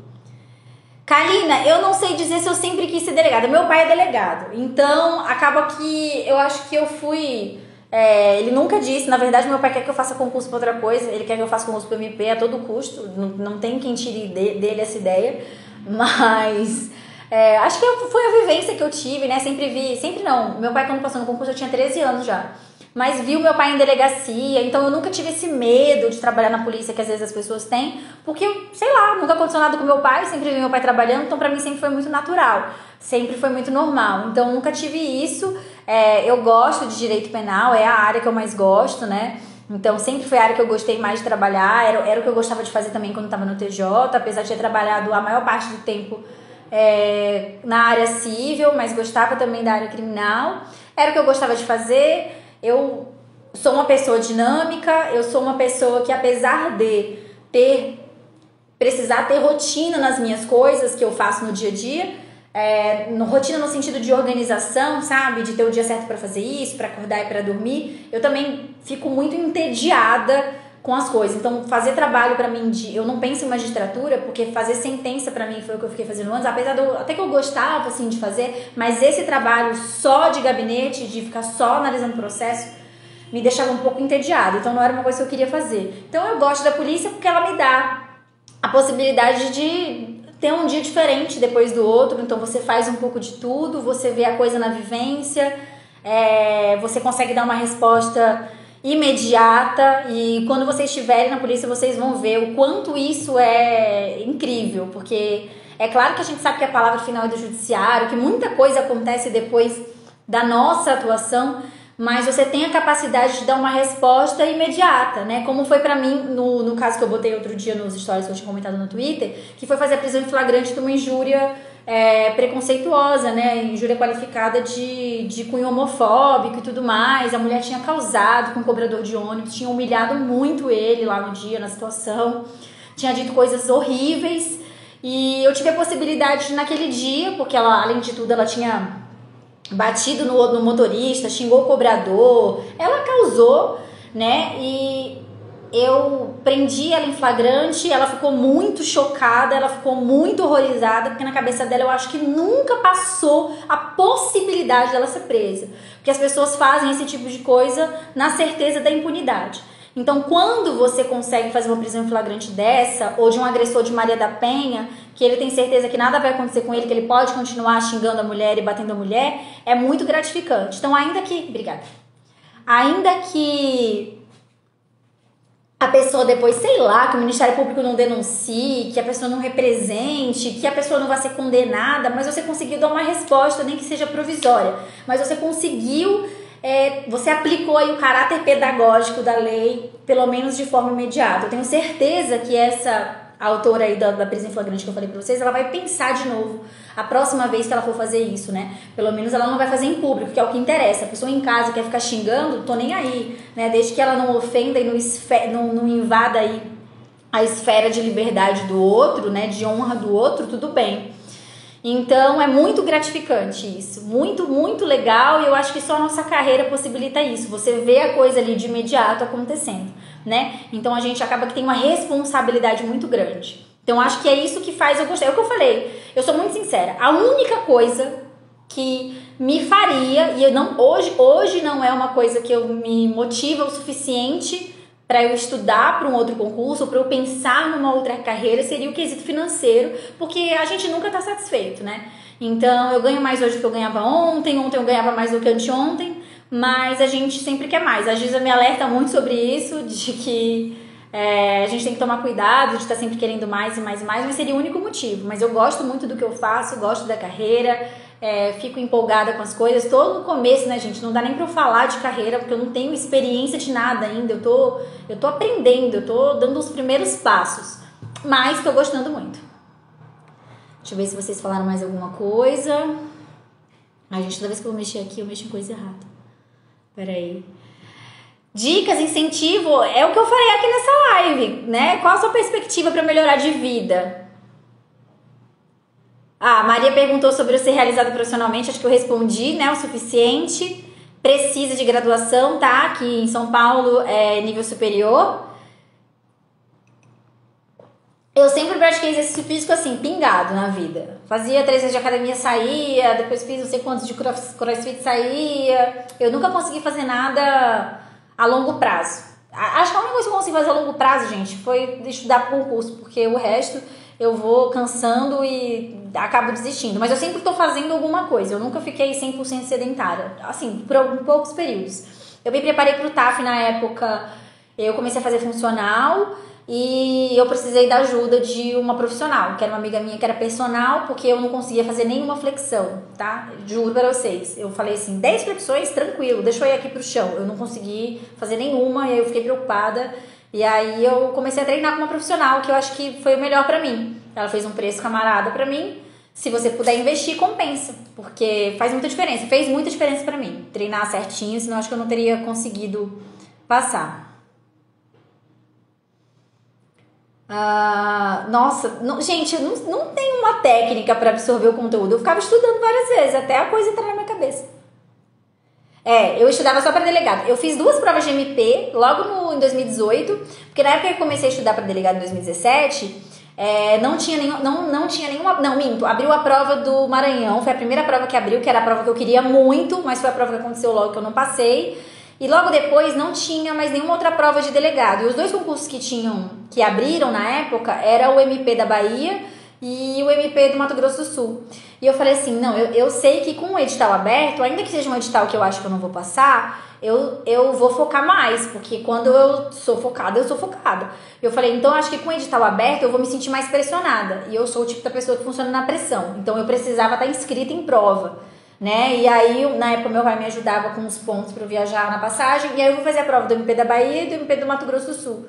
Kalina, eu não sei dizer se eu sempre quis ser delegada. Meu pai é delegado, então acaba que eu acho que eu fui... ele nunca disse, na verdade meu pai quer que eu faça concurso para outra coisa, ele quer que eu faça concurso para MP a todo custo, não tem quem tire dele essa ideia, mas acho que foi a vivência que eu tive, né? Sempre não, meu pai quando passou no concurso eu tinha 13 anos já. Mas viu meu pai em delegacia, então eu nunca tive esse medo de trabalhar na polícia que às vezes as pessoas têm, porque, sei lá, nunca aconteceu nada com meu pai, sempre vi meu pai trabalhando, então pra mim sempre foi muito natural, sempre foi muito normal, então nunca tive isso. Eu gosto de direito penal, é a área que eu mais gosto, né? Então sempre foi a área que eu gostei mais de trabalhar, era o que eu gostava de fazer também quando estava no TJ, apesar de ter trabalhado a maior parte do tempo na área civil, mas gostava também da área criminal, era o que eu gostava de fazer. Eu sou uma pessoa dinâmica, eu sou uma pessoa que apesar de precisar ter rotina nas minhas coisas que eu faço no dia a dia, rotina no sentido de organização, sabe? De ter o dia certo para fazer isso, para acordar e para dormir, eu também fico muito entediada com as coisas. Então fazer trabalho para mim, eu não penso em magistratura, porque fazer sentença para mim foi o que eu fiquei fazendo antes, apesar até que eu gostava assim de fazer, mas esse trabalho só de gabinete, de ficar só analisando o processo, me deixava um pouco entediada, então não era uma coisa que eu queria fazer. Então eu gosto da polícia porque ela me dá a possibilidade de ter um dia diferente depois do outro, então você faz um pouco de tudo, você vê a coisa na vivência, você consegue dar uma resposta imediata, e quando vocês estiverem na polícia vocês vão ver o quanto isso é incrível, porque é claro que a gente sabe que a palavra final é do judiciário, que muita coisa acontece depois da nossa atuação, mas você tem a capacidade de dar uma resposta imediata, né? Como foi pra mim no caso que eu botei outro dia nos stories que eu tinha comentado no Twitter, que foi fazer a prisão em flagrante de uma injúria preconceituosa, né? Injúria qualificada de cunho homofóbico e tudo mais. A mulher tinha causado com o cobrador de ônibus, tinha humilhado muito ele lá no dia, na situação, tinha dito coisas horríveis, e eu tive a possibilidade naquele dia, porque ela, além de tudo, ela tinha batido no motorista, xingou o cobrador, ela causou, né? E eu prendi ela em flagrante, ela ficou muito chocada, ela ficou muito horrorizada, porque na cabeça dela eu acho que nunca passou a possibilidade dela ser presa. Porque as pessoas fazem esse tipo de coisa na certeza da impunidade. Então, quando você consegue fazer uma prisão em flagrante dessa, ou de um agressor de Maria da Penha, que ele tem certeza que nada vai acontecer com ele, que ele pode continuar xingando a mulher e batendo a mulher, é muito gratificante. Então, ainda que a pessoa depois, sei lá, que o Ministério Público não denuncie, que a pessoa não represente, que a pessoa não vai ser condenada, mas você conseguiu dar uma resposta, nem que seja provisória, mas você conseguiu, você aplicou aí o caráter pedagógico da lei, pelo menos de forma imediata. Eu tenho certeza que essa autora aí da prisão em flagrante que eu falei pra vocês, ela vai pensar de novo a próxima vez que ela for fazer isso, né? Pelo menos ela não vai fazer em público, que é o que interessa. A pessoa em casa quer ficar xingando, tô nem aí, né? Desde que ela não ofenda e não invada aí a esfera de liberdade do outro, né? De honra do outro, tudo bem. Então é muito gratificante isso, muito, muito legal, e eu acho que só a nossa carreira possibilita isso, você vê a coisa ali de imediato acontecendo, né? Então a gente acaba que tem uma responsabilidade muito grande. Então acho que é isso que faz eu gostar. É o que eu falei, eu sou muito sincera, a única coisa que me faria, e eu não, hoje não é uma coisa que eu me motiva o suficiente para eu estudar para um outro concurso, para eu pensar numa outra carreira, seria o quesito financeiro, porque a gente nunca está satisfeito, né? Então, eu ganho mais hoje do que eu ganhava ontem eu ganhava mais do que anteontem, mas a gente sempre quer mais. A Giza me alerta muito sobre isso, de que a gente tem que tomar cuidado, de estar sempre querendo mais e mais e mais, mas seria o único motivo. Mas eu gosto muito do que eu faço, gosto da carreira, fico empolgada com as coisas. Tô no começo, né, gente? Não dá nem pra eu falar de carreira, porque eu não tenho experiência de nada ainda. Eu tô aprendendo, eu tô dando os primeiros passos. Mas tô gostando muito. Deixa eu ver se vocês falaram mais alguma coisa. Ai, gente, toda vez que eu vou mexer aqui, eu mexo em coisa errada. Peraí. Dicas, incentivo, é o que eu falei aqui nessa live, né? Qual a sua perspectiva para melhorar de vida? Ah, Maria perguntou sobre eu ser realizada profissionalmente, acho que eu respondi, né, o suficiente. Precisa de graduação, tá? Aqui em São Paulo é nível superior. Eu sempre pratiquei exercício físico assim, pingado na vida. Fazia 3 vezes de academia, saía, depois fiz não sei quantos de crossfit, saía. Eu nunca consegui fazer nada a longo prazo. Acho que a única coisa que eu consegui fazer a longo prazo, gente, foi estudar para concurso, porque o resto eu vou cansando e acabo desistindo. Mas eu sempre estou fazendo alguma coisa. Eu nunca fiquei 100% sedentária. Assim, por poucos períodos. Eu me preparei para o TAF na época. Eu comecei a fazer funcional e eu precisei da ajuda de uma profissional, que era uma amiga minha que era personal, porque eu não conseguia fazer nenhuma flexão, tá? Juro pra vocês. Eu falei assim, 10 flexões, tranquilo, deixa eu ir aqui pro chão. Eu não consegui fazer nenhuma e aí eu fiquei preocupada. E aí eu comecei a treinar com uma profissional, que eu acho que foi o melhor pra mim. Ela fez um preço camarada pra mim. Se você puder investir, compensa, porque faz muita diferença. Fez muita diferença pra mim, treinar certinho, senão acho que eu não teria conseguido passar. Nossa, gente, eu não tenho uma técnica para absorver o conteúdo. Eu ficava estudando várias vezes, até a coisa entrar na minha cabeça. Eu estudava só para delegado. Eu fiz 2 provas de MP logo em 2018, porque na época que eu comecei a estudar para delegado em 2017, não tinha nenhuma. Não, minto. Abriu a prova do Maranhão, foi a primeira prova que abriu, que era a prova que eu queria muito, mas foi a prova que aconteceu logo que eu não passei. E logo depois não tinha mais nenhuma outra prova de delegado. E os 2 concursos que abriram na época era o MP da Bahia e o MP do Mato Grosso do Sul. E eu falei assim, não, eu sei que com o edital aberto, ainda que seja um edital que eu acho que eu não vou passar, eu vou focar mais, porque quando eu sou focada, eu sou focada. Eu falei, então acho que com o edital aberto eu vou me sentir mais pressionada. E eu sou o tipo da pessoa que funciona na pressão. Então eu precisava estar inscrita em prova, né? E aí, na época, meu pai me ajudava com os pontos para eu viajar na passagem. E aí eu vou fazer a prova do MP da Bahia e do MP do Mato Grosso do Sul.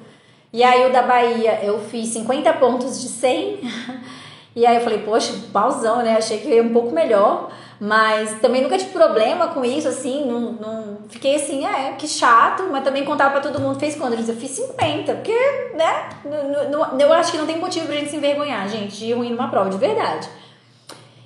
E aí o da Bahia eu fiz 50 pontos de 100. E aí eu falei, poxa, pauzão, né? Achei que ia um pouco melhor. Mas também nunca tive problema com isso, assim. Não fiquei assim, que chato. Mas também contava pra todo mundo, fez quando? Eu fiz 50, porque, né? Eu acho que não tem motivo pra gente se envergonhar, gente, de ir ruim numa prova, de verdade.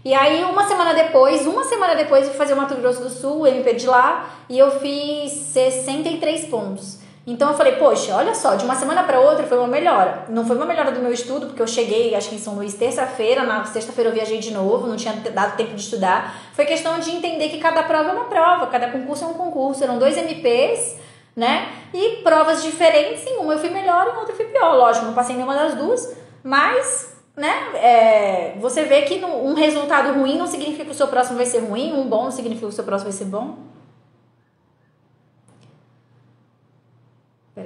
E aí, uma semana depois, eu fui fazer o Mato Grosso do Sul, o MP de lá, e eu fiz 63 pontos. Então eu falei, poxa, olha só, de uma semana para outra foi uma melhora. Não foi uma melhora do meu estudo, porque eu cheguei, acho que em São Luís, terça-feira, na sexta-feira eu viajei de novo, não tinha dado tempo de estudar. Foi questão de entender que cada prova é uma prova, cada concurso é um concurso. Eram 2 MPs, né? E provas diferentes, em uma eu fui melhor, em outra eu fui pior. Lógico, não passei nenhuma das duas, mas, né, você vê que um resultado ruim não significa que o seu próximo vai ser ruim, um bom não significa que o seu próximo vai ser bom.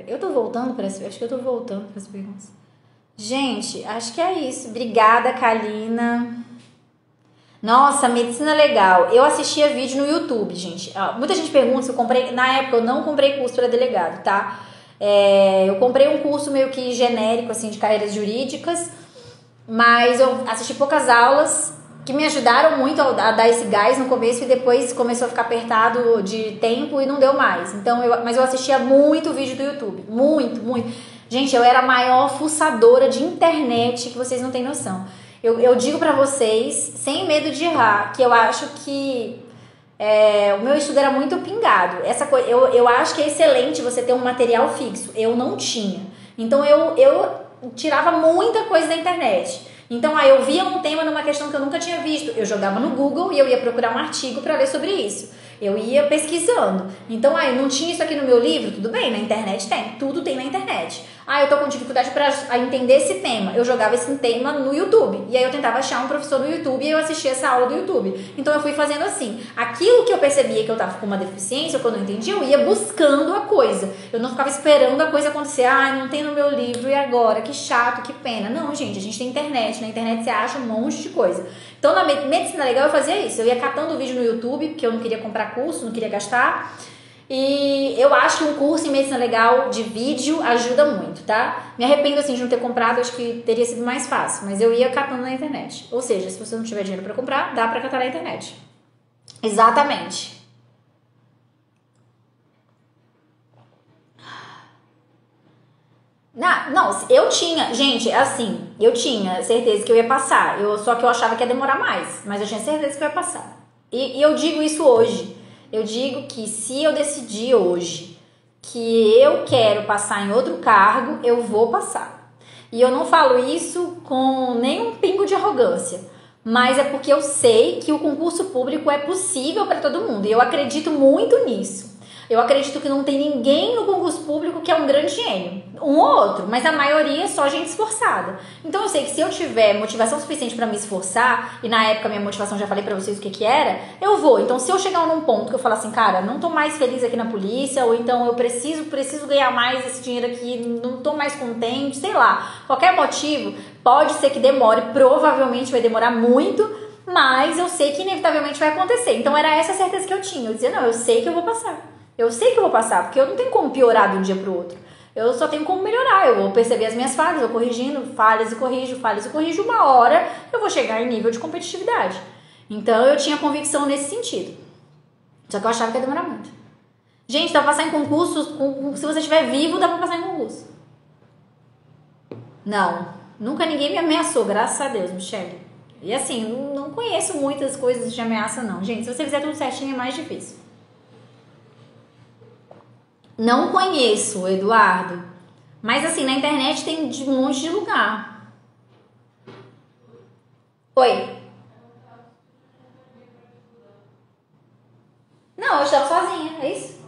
Eu tô voltando para essa... Acho que eu tô voltando para as perguntas. Gente, acho que é isso. Obrigada, Kalina. Nossa, medicina legal. Eu assistia vídeo no YouTube, gente. Muita gente pergunta se eu comprei... Na época, eu não comprei curso para delegado, tá? Eu comprei um curso meio que genérico, assim, de carreiras jurídicas. Mas eu assisti poucas aulas que me ajudaram muito a dar esse gás no começo, e depois começou a ficar apertado de tempo e não deu mais. Então, mas eu assistia muito vídeo do YouTube, muito, muito. Gente, eu era a maior fuçadora de internet que vocês não têm noção. Eu digo pra vocês, sem medo de errar, que eu acho que o meu estudo era muito pingado. Eu acho que é excelente você ter um material fixo. Eu não tinha. Então, eu tirava muita coisa da internet. Então, aí eu via um tema numa questão que eu nunca tinha visto, eu jogava no Google e eu ia procurar um artigo para ler sobre isso. Eu ia pesquisando. Então, aí não tinha isso aqui no meu livro? Tudo bem, na internet tem. Tudo tem na internet. Eu tô com dificuldade para entender esse tema. Eu jogava esse tema no YouTube. E aí eu tentava achar um professor no YouTube e eu assistia essa aula do YouTube. Então, eu fui fazendo assim. Aquilo que eu percebia que eu tava com uma deficiência, ou que eu não entendia, eu ia buscando a coisa. Eu não ficava esperando a coisa acontecer. Não tem no meu livro, e agora? Que chato, que pena. Não, gente, a gente tem internet. Na internet você acha um monte de coisa. Então, na medicina legal eu fazia isso. Eu ia catando vídeo no YouTube, porque eu não queria comprar curso, não queria gastar. E eu acho que um curso em medicina legal de vídeo ajuda muito, tá? Me arrependo, assim, de não ter comprado, acho que teria sido mais fácil. Mas eu ia catando na internet. Ou seja, se você não tiver dinheiro pra comprar, dá pra catar na internet. Exatamente. Não, eu tinha, gente, assim, eu tinha certeza que eu ia passar, só que eu achava que ia demorar mais, mas eu tinha certeza que eu ia passar. E eu digo isso hoje, eu digo que se eu decidir hoje que eu quero passar em outro cargo, eu vou passar. E eu não falo isso com nenhum pingo de arrogância, mas é porque eu sei que o concurso público é possível para todo mundo, e eu acredito muito nisso. Eu acredito que não tem ninguém no concurso público que é um grande gênio. Um ou outro, mas a maioria é só gente esforçada. Então eu sei que se eu tiver motivação suficiente para me esforçar, e na época minha motivação, já falei pra vocês o que era, eu vou. Então se eu chegar num ponto que eu falar assim, cara, não tô mais feliz aqui na polícia, ou então eu preciso ganhar mais esse dinheiro aqui, não tô mais contente, sei lá. Qualquer motivo, pode ser que demore, provavelmente vai demorar muito, mas eu sei que inevitavelmente vai acontecer. Então era essa a certeza que eu tinha. Eu dizia, não, eu sei que eu vou passar. Eu sei que eu vou passar, porque eu não tenho como piorar de um dia pro outro. Eu só tenho como melhorar. Eu vou perceber as minhas falhas, eu corrigindo, falhas e corrijo. Uma hora eu vou chegar em nível de competitividade. Então eu tinha convicção nesse sentido. Só que eu achava que ia demorar muito. Gente, dá pra passar em concursos, se você estiver vivo, dá pra passar em concurso. Não, nunca ninguém me ameaçou, graças a Deus, Michele. E assim, não conheço muitas coisas de ameaça não. Gente, se você fizer tudo certinho é mais difícil. Não conheço, Eduardo. Mas assim, na internet tem um monte de lugar. Oi. Não, eu estudava sozinha, é isso?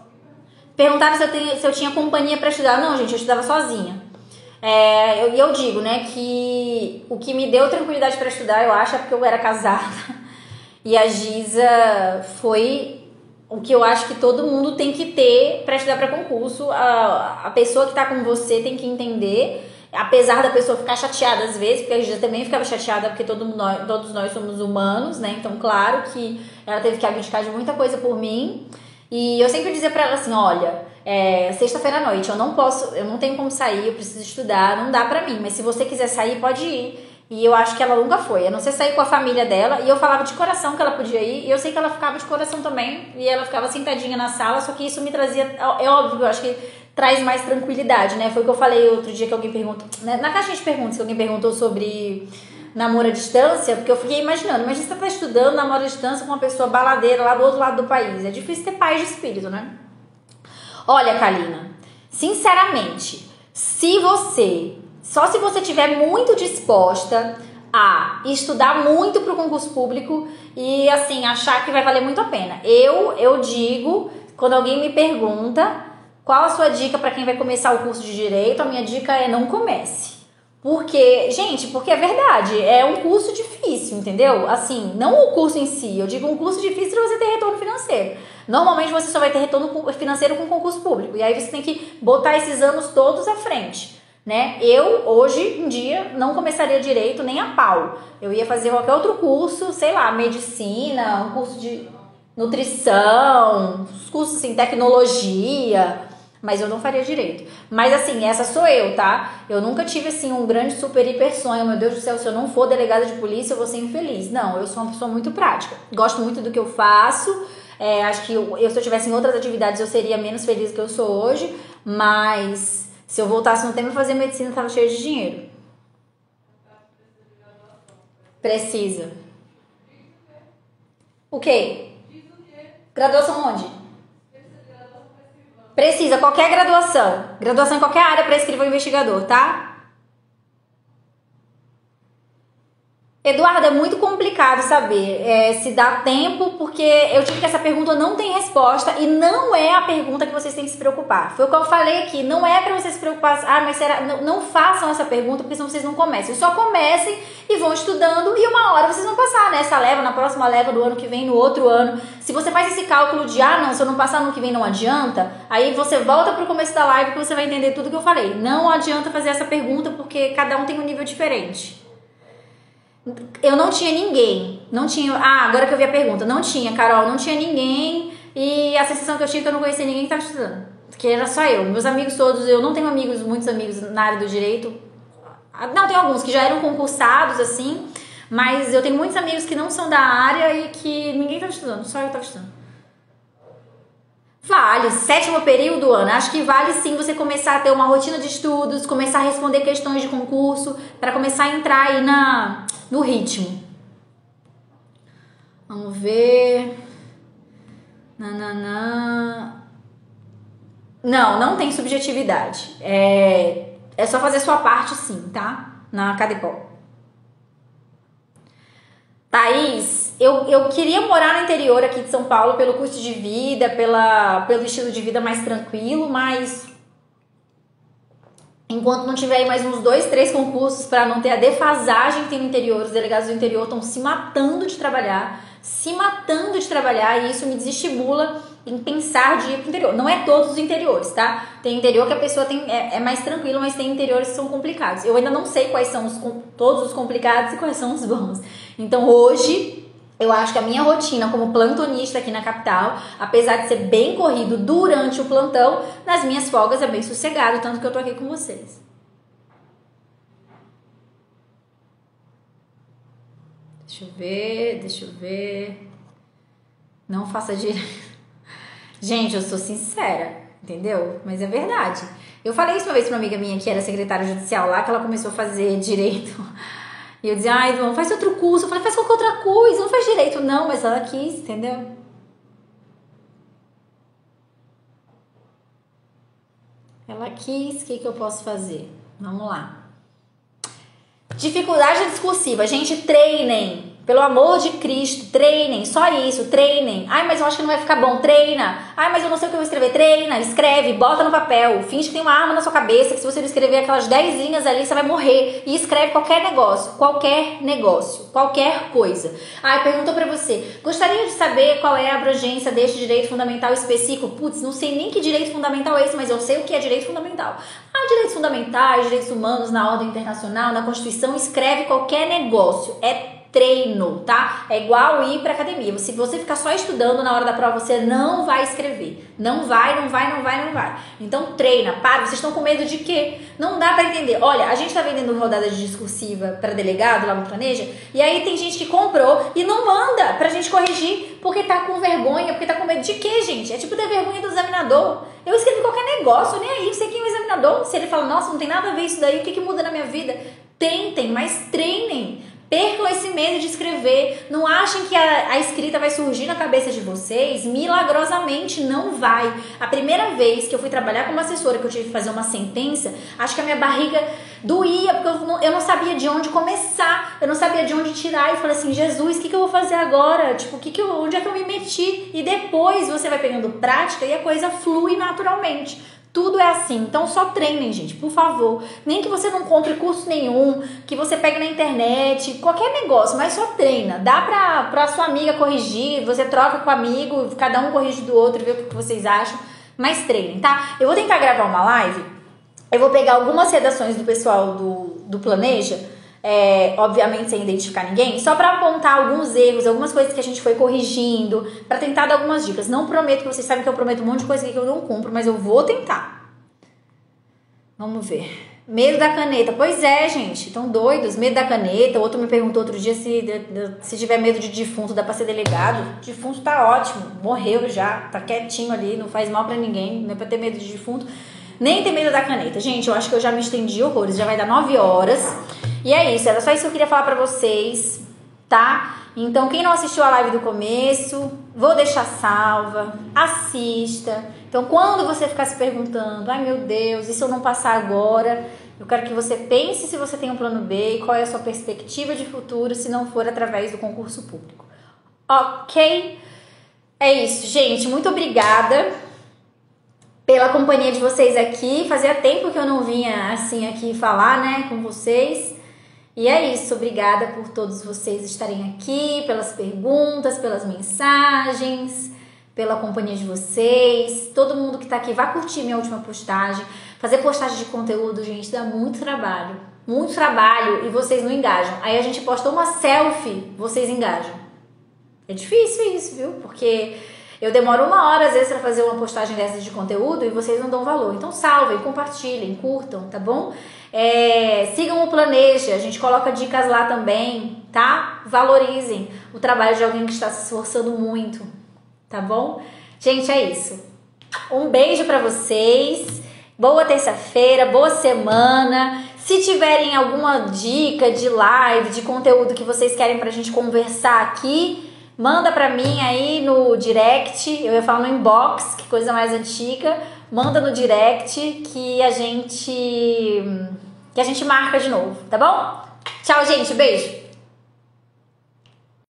Perguntaram se eu tinha companhia pra estudar. Não, gente, eu estudava sozinha. Eu digo, né, que o que me deu tranquilidade pra estudar, eu acho, é porque eu era casada. E a Giza foi... O que eu acho que todo mundo tem que ter para estudar para concurso. A pessoa que tá com você tem que entender, apesar da pessoa ficar chateada às vezes, porque a gente também ficava chateada, porque todos nós somos humanos, né? Então, claro que ela teve que abdicar de muita coisa por mim. E eu sempre dizia para ela assim, olha, sexta-feira à noite, eu não tenho como sair, eu preciso estudar, não dá pra mim, mas se você quiser sair, pode ir. E eu acho que ela nunca foi, a não ser sair com a família dela. E eu falava de coração que ela podia ir. E eu sei que ela ficava de coração também. E ela ficava sentadinha na sala. Só que isso me trazia... É óbvio, eu acho que traz mais tranquilidade, né? Foi o que eu falei outro dia que alguém perguntou... Na caixinha de perguntas que alguém perguntou sobre namoro à distância. Porque eu fiquei imaginando. Imagina você tá estudando namoro à distância com uma pessoa baladeira lá do outro lado do país. É difícil ter paz de espírito, né? Olha, Kalina... Sinceramente, só se você estiver muito disposta a estudar muito para o concurso público e assim, achar que vai valer muito a pena. Eu digo, quando alguém me pergunta qual a sua dica para quem vai começar o curso de Direito, a minha dica é não comece. Porque é verdade, é um curso difícil, entendeu? Assim, não o curso em si, eu digo um curso difícil para você ter retorno financeiro. Normalmente você só vai ter retorno financeiro com concurso público, e aí você tem que botar esses anos todos à frente, né? Eu, hoje em dia, não começaria Direito nem a pau. Eu ia fazer qualquer outro curso, sei lá, medicina, um curso de nutrição, cursos assim, tecnologia... Mas eu não faria Direito. Mas assim, essa sou eu, tá? Eu nunca tive assim um grande super hiper sonho. Meu Deus do céu, se eu não for delegada de polícia eu vou ser infeliz. Não, eu sou uma pessoa muito prática. Gosto muito do que eu faço. Acho que se eu tivesse em outras atividades eu seria menos feliz do que eu sou hoje. Mas se eu voltasse no tempo e fazer medicina, eu tava cheia de dinheiro. Precisa. O quê? Graduação onde? Precisa, qualquer graduação. Graduação em qualquer área para escrivão investigador, tá? Eduardo, é muito complicado saber se dá tempo, porque eu digo que essa pergunta não tem resposta e não é a pergunta que vocês têm que se preocupar. Foi o que eu falei aqui, não é pra vocês se preocupar, mas será? Não façam essa pergunta, porque senão vocês não comecem. Só comecem e vão estudando e uma hora vocês vão passar nessa leva, na próxima leva do ano que vem, no outro ano. Se você faz esse cálculo de, não, se eu não passar no ano que vem não adianta, aí você volta pro começo da live que você vai entender tudo que eu falei. Não adianta fazer essa pergunta, porque cada um tem um nível diferente. Eu não tinha ninguém, agora que eu vi a pergunta, não tinha, Carol, não tinha ninguém e a sensação que eu tinha é que eu não conhecia ninguém que estava estudando, porque era só eu, meus amigos todos, eu não tenho muitos amigos na área do direito, não, tenho alguns que já eram concursados assim, mas eu tenho muitos amigos que não são da área e que ninguém estava estudando, só eu estava estudando. Vale, 7º período, Ana, acho que vale sim você começar a ter uma rotina de estudos, começar a responder questões de concurso, para começar a entrar aí no ritmo. Vamos ver. Não tem subjetividade. É só fazer sua parte sim, tá? Na Cadepol. Thaís, eu queria morar no interior aqui de São Paulo pelo custo de vida, pelo estilo de vida mais tranquilo, mas enquanto não tiver aí mais uns 2, 3 concursos para não ter a defasagem que tem no interior, os delegados do interior estão se matando de trabalhar, e isso me desestimula em pensar de ir pro interior. Não é todos os interiores, tá? Tem interior que a pessoa é mais tranquilo, mas tem interiores que são complicados. Eu ainda não sei quais são todos os complicados e quais são os bons. Então hoje eu acho que a minha rotina como plantonista aqui na capital, apesar de ser bem corrido durante o plantão, nas minhas folgas é bem sossegado, tanto que eu tô aqui com vocês. Deixa eu ver. Não faça direito. Gente, eu sou sincera, entendeu? Mas é verdade. Eu falei isso uma vez pra uma amiga minha que era secretária judicial lá, que ela começou a fazer direito. E eu dizia, João, faz outro curso. Eu falei, faz qualquer outra coisa, não faz direito não, mas ela quis, entendeu? Ela quis, o que eu posso fazer? Vamos lá. Dificuldade discursiva. Gente, treinem. Pelo amor de Cristo, treinem. Só isso, treinem. Mas eu acho que não vai ficar bom. Treina. Mas eu não sei o que eu vou escrever. Treina, escreve, bota no papel. Finge que tem uma arma na sua cabeça, que se você não escrever aquelas 10 linhas ali, você vai morrer. E escreve qualquer negócio, qualquer coisa. Perguntou pra você, gostaria de saber qual é a abrangência deste direito fundamental específico? Putz, não sei nem que direito fundamental é esse, mas eu sei o que é direito fundamental. Direitos fundamentais, direitos humanos na ordem internacional, na Constituição, escreve qualquer negócio. É treino, tá? É igual ir pra academia. Se você ficar só estudando na hora da prova, você não vai escrever. Não vai. Então treina, para. Vocês estão com medo de quê? Não dá pra entender. Olha, a gente tá vendendo rodada de discursiva pra delegado lá no Planeja, e aí tem gente que comprou e não manda pra gente corrigir porque tá com vergonha, porque tá com medo de quê, gente? É tipo ter vergonha do examinador. Eu escrevi qualquer negócio, nem aí, não sei quem é o examinador. Se ele fala, nossa, não tem nada a ver isso daí, o que muda na minha vida? Tentem, mas treinem. Percam esse medo de escrever. Não achem que a escrita vai surgir na cabeça de vocês. Milagrosamente não vai. A primeira vez que eu fui trabalhar como assessora, que eu tive que fazer uma sentença, acho que a minha barriga doía, porque eu não sabia de onde começar. Eu não sabia de onde tirar. E falei assim, Jesus, o que eu vou fazer agora? Tipo, onde é que eu me meti? E depois você vai pegando prática e a coisa flui naturalmente. Tudo é assim, então só treinem, gente, por favor. Nem que você não compre curso nenhum, que você pegue na internet, qualquer negócio, mas só treina. Dá pra sua amiga corrigir, você troca com o amigo, cada um corrige do outro, vê o que vocês acham, mas treinem, tá? Eu vou tentar gravar uma live, eu vou pegar algumas redações do pessoal do Planeja, obviamente sem identificar ninguém, só para apontar alguns erros, algumas coisas que a gente foi corrigindo, para tentar dar algumas dicas. Não prometo, que vocês sabem que eu prometo um monte de coisa que eu não cumpro, mas eu vou tentar. Vamos ver. Medo da caneta. Pois é, gente, estão doidos. Medo da caneta. O outro me perguntou outro dia se tiver medo de defunto, dá pra ser delegado. Defunto tá ótimo, morreu já, tá quietinho ali, não faz mal pra ninguém, não é pra ter medo de defunto. Nem ter medo da caneta. Gente, eu acho que eu já me estendi horrores, já vai dar 9 horas. E é isso, era só isso que eu queria falar pra vocês, tá? Então, quem não assistiu a live do começo, vou deixar salva, assista. Então, quando você ficar se perguntando, ai meu Deus, e se eu não passar agora? Eu quero que você pense se você tem um plano B e qual é a sua perspectiva de futuro se não for através do concurso público. Ok? É isso, gente. Muito obrigada pela companhia de vocês aqui. Fazia tempo que eu não vinha assim aqui falar, né, com vocês. E é isso, obrigada por todos vocês estarem aqui, pelas perguntas, pelas mensagens, pela companhia de vocês. Todo mundo que tá aqui, vá curtir minha última postagem. Fazer postagem de conteúdo, gente, dá muito trabalho e vocês não engajam. Aí a gente posta uma selfie, vocês engajam. É difícil isso, viu? Porque eu demoro 1 hora, às vezes, pra fazer uma postagem dessas de conteúdo e vocês não dão valor. Então salvem, compartilhem, curtam, tá bom? Sigam o Planeja, a gente coloca dicas lá também, tá? Valorizem o trabalho de alguém que está se esforçando muito, tá bom? Gente, é isso. Um beijo pra vocês, boa terça-feira, boa semana. Se tiverem alguma dica de live, de conteúdo que vocês querem pra gente conversar aqui, manda pra mim aí no direct, eu ia falar no inbox, que coisa mais antiga. Manda no direct que a gente marca de novo, tá bom? Tchau, gente, beijo!